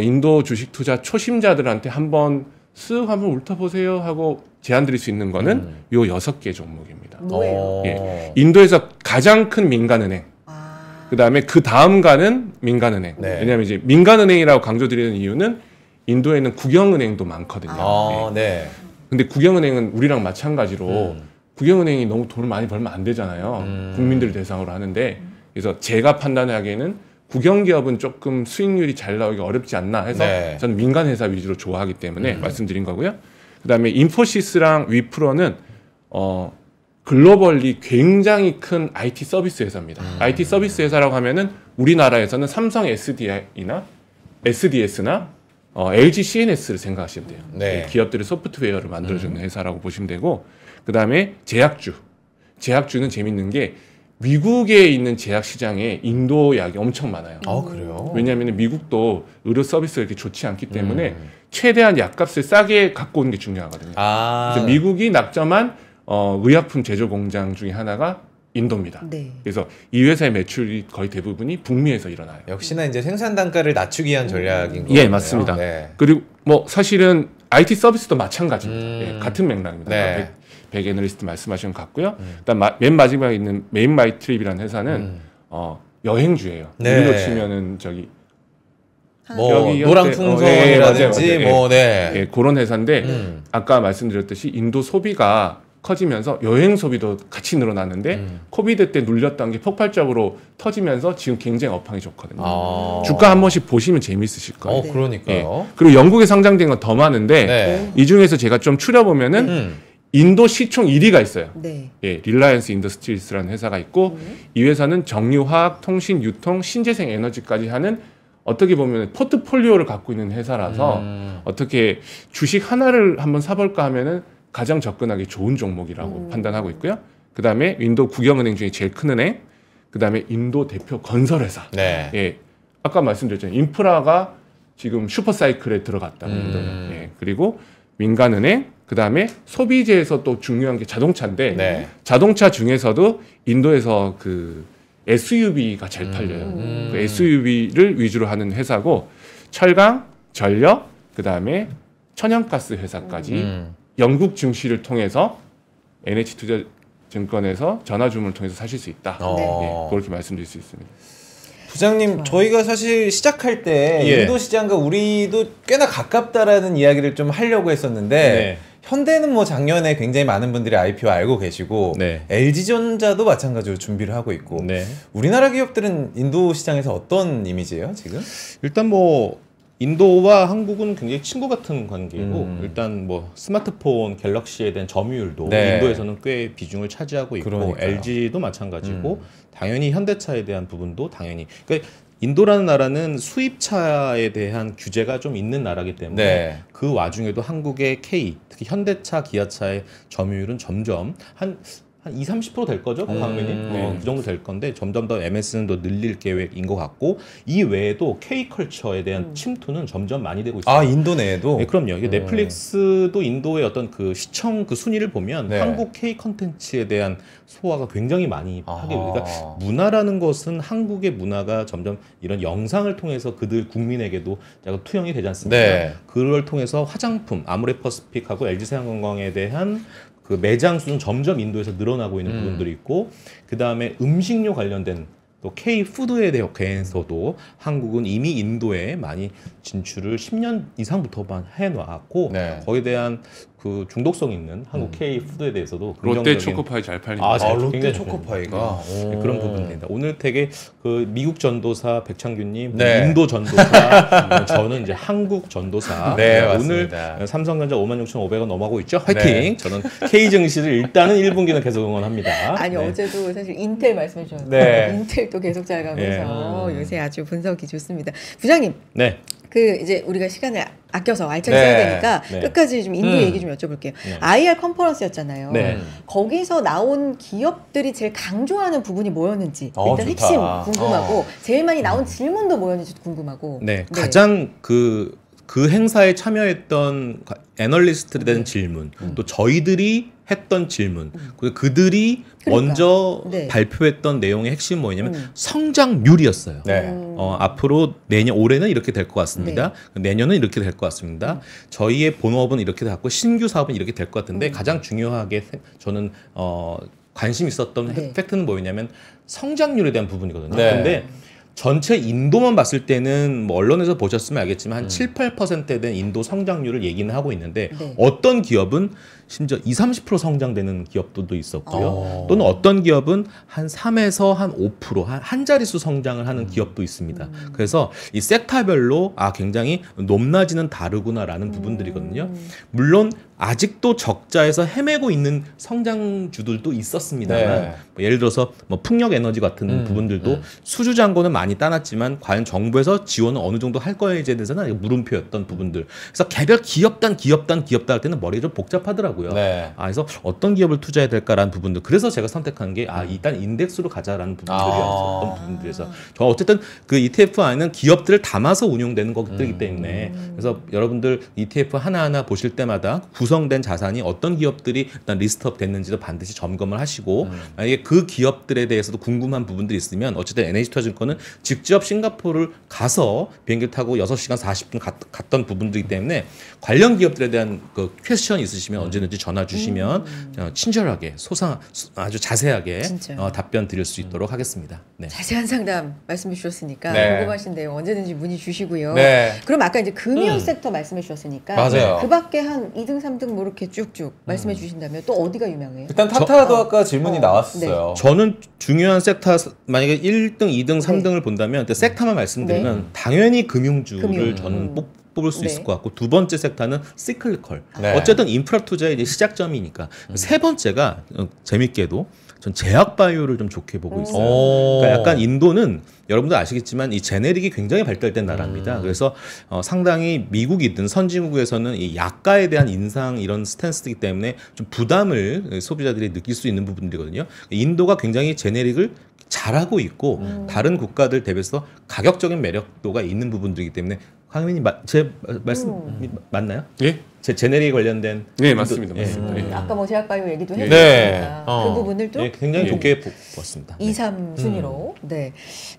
인도 주식 투자 초심자들한테 한번 훑어보세요 하고 제안 드릴 수 있는 거는 요 6개 종목입니다. 뭐예요? 인도에서 가장 큰 민간은행, 그다음에 그 다음가는 민간은행. 왜냐하면 이제 민간은행이라고 강조드리는 이유는 인도에는 국영은행도 많거든요. 근데 국영은행은 우리랑 마찬가지로 국영은행이 너무 돈을 많이 벌면 안 되잖아요. 국민들을 대상으로 하는데, 그래서 제가 판단하기에는 국영기업은 조금 수익률이 잘 나오기 어렵지 않나 해서 저는 민간회사 위주로 좋아하기 때문에 말씀드린 거고요. 그다음에 인포시스랑 위프로는 글로벌리 굉장히 큰 IT 서비스 회사입니다. IT 서비스 회사라고 하면은 우리나라에서는 삼성 SDI나 SDS나 LG CNS를 생각하시면 돼요. 네. 기업들의 소프트웨어를 만들어주는 회사라고 보시면 되고, 그 다음에 제약주는 재밌는 게 미국에 있는 제약 시장에 인도 약이 엄청 많아요. 그래요? 왜냐하면 미국도 의료 서비스가 이렇게 좋지 않기 때문에 최대한 약값을 싸게 갖고 오는 게 중요하거든요. 그래서 미국이 낙점한 의약품 제조 공장 중에 하나가 인도입니다. 네. 그래서 이 회사의 매출이 거의 대부분이 북미에서 일어나요. 역시나 이제 생산 단가를 낮추기 위한 전략인 거예요. 예, 맞습니다. 네. 그리고 뭐 사실은 IT 서비스도 마찬가지입니다. 예, 같은 맥락입니다. 네. 백 애널리스트 말씀하신 것 같고요. 그다음 맨 마지막에 있는 메인 마이 트립이라는 회사는 여행주예요. 네. 우리로 치면은 저기 뭐 노랑풍선이라든지 뭐 예, 그런 회사인데 아까 말씀드렸듯이 인도 소비가 커지면서 여행 소비도 같이 늘어났는데 코비드 때 눌렸던 게 폭발적으로 터지면서 지금 굉장히 업황이 좋거든요. 주가 한 번씩 보시면 재미있으실 거예요. 그러니까요. 예. 그리고 영국에 상장된 건 더 많은데 이 중에서 제가 좀 추려보면은 인도 시총 1위가 있어요. 네. 예, 릴라이언스 인더스트리스라는 회사가 있고 이 회사는 정유화학, 통신, 유통, 신재생 에너지까지 하는 어떻게 보면 포트폴리오를 갖고 있는 회사라서 어떻게 주식 하나를 한번 사볼까 하면은 가장 접근하기 좋은 종목이라고 판단하고 있고요. 그 다음에 인도 국영은행 중에 제일 큰 은행, 그 다음에 인도 대표 건설회사. 네. 예, 아까 말씀드렸잖아요. 인프라가 지금 슈퍼사이클에 들어갔다. 예, 그리고 민간은행, 그 다음에 소비재에서 또 중요한 게 자동차인데 자동차 중에서도 인도에서 그 SUV가 잘 팔려요. 그 SUV를 위주로 하는 회사고 철강, 전력, 그 다음에 천연가스 회사까지 영국 증시를 통해서 NH투자증권에서 전화 주문을 통해서 사실 수 있다. 네, 그렇게 말씀드릴 수 있습니다. 부장님, 저희가 사실 시작할 때 인도 시장과 우리도 꽤나 가깝다라는 이야기를 좀 하려고 했었는데 현대는 뭐 작년에 굉장히 많은 분들이 IPO 알고 계시고 LG전자도 마찬가지로 준비를 하고 있고 우리나라 기업들은 인도 시장에서 어떤 이미지예요 지금? 일단 뭐 인도와 한국은 굉장히 친구 같은 관계이고 일단 뭐 스마트폰 갤럭시에 대한 점유율도 인도에서는 꽤 비중을 차지하고 있고 그러니까요. LG도 마찬가지고 당연히 현대차에 대한 부분도 당연히 그러니까 인도라는 나라는 수입차에 대한 규제가 좀 있는 나라이기 때문에 그 와중에도 한국의 K, 특히 현대차, 기아차의 점유율은 점점 한 20-30% 될 거죠, 강민님? 그 정도 될 건데 점점 더 MS는 더 늘릴 계획인 것 같고 이 외에도 K컬처에 대한 침투는 점점 많이 되고 있어요. 인도 내에도? 네, 그럼요. 넷플릭스도 인도의 어떤 그 시청 그 순위를 보면 한국 K 컨텐츠에 대한 소화가 굉장히 많이 하게 돼요. 그러니까 문화라는 것은 한국의 문화가 점점 이런 영상을 통해서 그들 국민에게도 약간 투영이 되지 않습니까? 그걸 통해서 화장품, 아모레퍼시픽하고 LG생활건강에 대한 그 매장 수는 점점 인도에서 늘어나고 있는 부분들이 있고 그 다음에 음식료 관련된 또 K-푸드에 대해서도 한국은 이미 인도에 많이 진출을 10년 이상부터만 해놨고 거기에 대한 그 중독성 있는 한국 K-푸드에 대해서도 롯데 초코파이 잘 팔립니다. 롯데 초코파이가 그런 부분입니다. 오늘 되게 그 미국 전도사 백창규님, 인도 전도사, 저는 이제 한국 전도사. 오늘 삼성전자 56,500원 넘어가고 있죠. 화이팅! 저는 K 증시를 일단은 1분기는 계속 응원합니다. 아니 어제도 사실 인텔 말씀해 주셨는데 인텔도 계속 잘 가면서 요새 아주 분석이 좋습니다. 부장님. 그 이제 우리가 시간을 아껴서 알차게 써야 되니까 끝까지 좀 인도 얘기 좀 여쭤볼게요. IR 컨퍼런스였잖아요. 거기서 나온 기업들이 제일 강조하는 부분이 뭐였는지 일단 핵심 궁금하고 제일 많이 나온 질문도 뭐였는지 궁금하고. 가장 그 행사에 참여했던 애널리스트에 대한 질문, 또 저희들이 했던 질문, 그들이 먼저 발표했던 내용의 핵심이 뭐냐면 성장률이었어요. 앞으로 올해는 이렇게 될 것 같습니다. 내년은 이렇게 될 것 같습니다. 저희의 본업은 이렇게 됐고 신규 사업은 이렇게 될 것 같은데 가장 중요하게 저는 관심 있었던 팩트는 뭐였냐면 성장률에 대한 부분이거든요. 근데 전체 인도만 봤을 때는 뭐 언론에서 보셨으면 알겠지만 한 7-8%에 대한 인도 성장률을 얘기는 하고 있는데 어떤 기업은 심지어 20-30% 성장되는 기업들도 있었고요. 또는 어떤 기업은 한 3에서 한 5%, 한 자릿수 성장을 하는 기업도 있습니다. 그래서 이 섹터별로 굉장히 높낮이는 다르구나라는 부분들이거든요. 물론 아직도 적자에서 헤매고 있는 성장주들도 있었습니다만 뭐 예를 들어서 뭐 풍력에너지 같은 부분들도 수주잔고는 많이 따놨지만 과연 정부에서 지원을 어느 정도 할 거에에 대해서는 물음표였던 부분들. 그래서 개별 기업단 할 때는 머리가 좀 복잡하더라고요. 그래서 어떤 기업을 투자해야 될까라는 부분들. 그래서 제가 선택한 게 일단 인덱스로 가자라는 부분들이었던 부분들에서 저 어쨌든 그 ETF 안에는 기업들을 담아서 운용되는 것들이기 때문에 그래서 여러분들 ETF 하나하나 보실 때마다 구성된 자산이 어떤 기업들이 일단 리스트업 됐는지도 반드시 점검을 하시고 만약에 그 기업들에 대해서도 궁금한 부분들이 있으면 어쨌든 NH투자증권은 직접 싱가포르를 가서 비행기를 타고 6시간 40분 갔던 부분들이기 때문에 관련 기업들에 대한 그 퀘스천이 있으시면 언제든지 전화 주시면 친절하게 아주 자세하게 답변 드릴 수 있도록 하겠습니다. 네. 자세한 상담 말씀해 주셨으니까 궁금하신데요. 언제든지 문의 주시고요. 그럼 아까 이제 금융 섹터 말씀해 주셨으니까 맞아요. 그 밖에 한 2등, 3등 뭐 이렇게 쭉쭉 말씀해 주신다면 또 어디가 유명해요? 일단 타타도 아까 질문이 나왔어요. 저는 중요한 섹터 만약에 1등, 2등, 3등을 본다면 섹터만 말씀드리면 당연히 금융주를 저는 뽑을 수 있을 것 같고 두 번째 섹터는 시클리컬. 어쨌든 인프라 투자의 이제 시작점이니까. 세 번째가 재밌게도 전 제약바이오를 좀 좋게 보고 있어요. 그러니까 약간 인도는 여러분들 아시겠지만 이 제네릭이 굉장히 발달된 나라입니다. 그래서 상당히 미국이든 선진국에서는 이 약가에 대한 인상 이런 스탠스이기 때문에 좀 부담을 소비자들이 느낄 수 있는 부분들이거든요. 인도가 굉장히 제네릭을 잘하고 있고 다른 국가들 대비해서 가격적인 매력도가 있는 부분들이기 때문에 강민님 제 말씀 맞나요? 예? 제 제네릭에 관련된 맞습니다. 맞습니다. 아까 뭐 제약바이오 얘기도 해주셨으니까 그 부분을 또 굉장히 좋게 보았습니다. 2, 3 순위로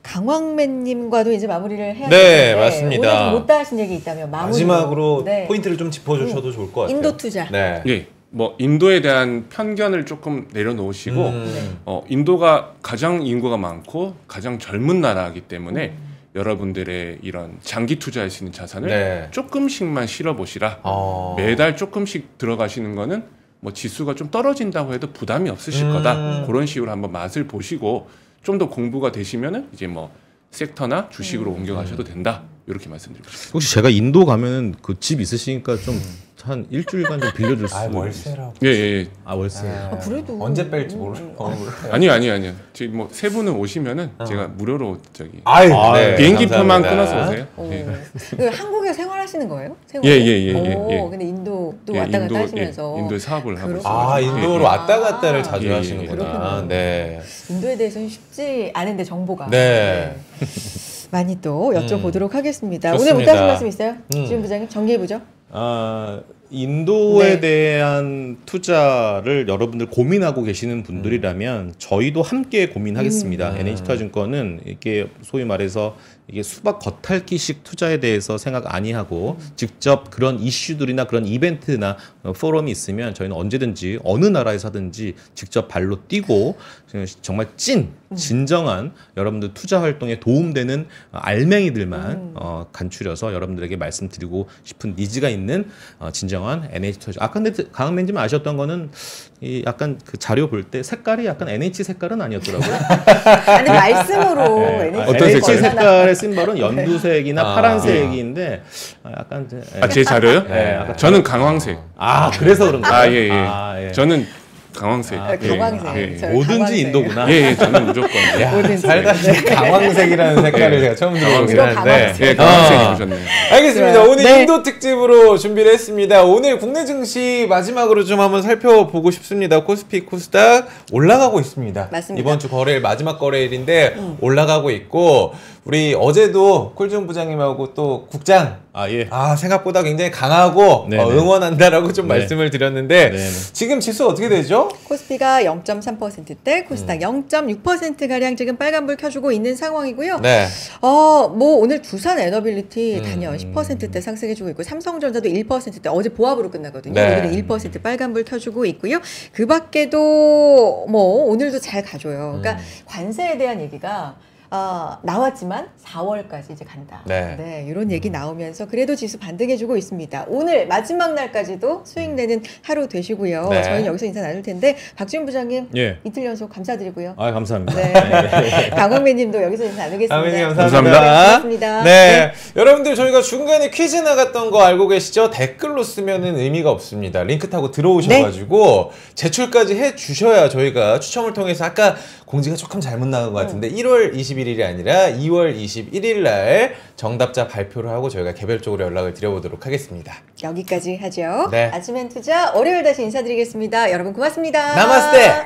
강황맨님과도 이제 마무리를 해야 되는데 맞습니다. 오늘 좀 못다 하신 얘기 있다면 마지막으로 포인트를 좀 짚어주셔도 좋을 것 같아요. 인도 투자. 뭐 인도에 대한 편견을 조금 내려놓으시고 인도가 가장 인구가 많고 가장 젊은 나라이기 때문에 여러분들의 이런 장기 투자할 수 있는 자산을 조금씩만 실어보시라. 매달 조금씩 들어가시는 거는 뭐 지수가 좀 떨어진다고 해도 부담이 없으실 거다. 그런 식으로 한번 맛을 보시고 좀 더 공부가 되시면은 이제 뭐 섹터나 주식으로 옮겨가셔도 된다. 이렇게 말씀드리고 싶습니다. 혹시 제가 인도 가면은 그 집 있으시니까 좀 한 일주일간 좀 빌려줄 수 있어요? 월세라고. 월세. 그래도 언제 뺄지 모르는. 아니요. 지금 뭐 세 분은 오시면은 제가 무료로 비행기표만 끊어서 오세요. 한국에 생활하시는 거예요? 근데 인도도 왔다 갔다 하시면서 인도에 사업을 하고 있어요. 인도로 왔다 갔다를 자주 하시는구나. 인도에 대해서는 쉽지 않은데 정보가. 많이 또 여쭤보도록 하겠습니다. 좋습니다. 오늘 못 하신 말씀 있어요? 지금 부장님 정리해보죠. 인도에 대한 투자를 여러분들 고민하고 계시는 분들이라면 저희도 함께 고민하겠습니다. NH투자증권은 이게 소위 말해서 이게 수박 겉핥기식 투자에 대해서 생각 아니하고 직접 그런 이슈들이나 그런 이벤트나 포럼이 있으면 저희는 언제든지 어느 나라에서든지 직접 발로 뛰고 정말 진정한 여러분들 투자 활동에 도움되는 알맹이들만 간추려서 여러분들에게 말씀드리고 싶은 니즈가 있는 진정한 NH투자. 아까 근데 강은맨님 아셨던 거는 이 약간 그 자료 볼 때 색깔이 약간 NH 색깔은 아니었더라고요. 아니 말씀으로 NH 색깔의 심벌은 연두색이나 파란색인데 약간 제 자료요? 저는 강황색. 그래서 그런가? 저는 강황색. 강황색. 뭐든지 인도구나. 저는 무조건. 살다 강황색이라는 색깔을 제가 처음 들어보긴 하는데. 강황색이 보셨네요. 알겠습니다. 오늘 인도 특집으로 준비를 했습니다. 오늘 국내 증시 마지막으로 좀 한번 살펴보고 싶습니다. 코스피, 코스닥 올라가고 있습니다. 맞습니다. 이번 주 거래일 마지막 거래일인데 올라가고 있고 우리 어제도 콜준 부장님하고 또 국장 생각보다 굉장히 강하고 응원한다라고 좀 말씀을 드렸는데 지금 지수 어떻게 되죠? 코스피가 0.3%대, 코스닥 0.6%가량 지금 빨간불 켜주고 있는 상황이고요. 뭐 오늘 두산 에너빌리티 단연 10%대 상승해주고 있고 삼성전자도 1%대 어제 보합으로 끝나거든요. 오늘은 1% 빨간불 켜주고 있고요. 그 밖에도 뭐 오늘도 잘 가줘요. 그러니까 관세에 대한 얘기가 나왔지만 4월까지 이제 간다. 네, 이런 얘기 나오면서 그래도 지수 반등해주고 있습니다. 오늘 마지막 날까지도 수익 내는 하루 되시고요. 저희는 여기서 인사 나눌 텐데 박지훈 부장님 이틀 연속 감사드리고요. 감사합니다. 네. 강광배님도 여기서 인사 나누겠습니다. 강광배님 감사합니다. 네, 여러분들 저희가 중간에 퀴즈 나갔던 거 알고 계시죠? 댓글로 쓰면은 의미가 없습니다. 링크 타고 들어오셔가지고 제출까지 해주셔야 저희가 추첨을 통해서 아까 공지가 조금 잘못 나간 것 같은데 1월 21일이 아니라 2월 21일 날 정답자 발표를 하고 저희가 개별적으로 연락을 드려보도록 하겠습니다. 여기까지 하죠. 아침엔 투자 월요일 다시 인사드리겠습니다. 여러분 고맙습니다. 나마스테.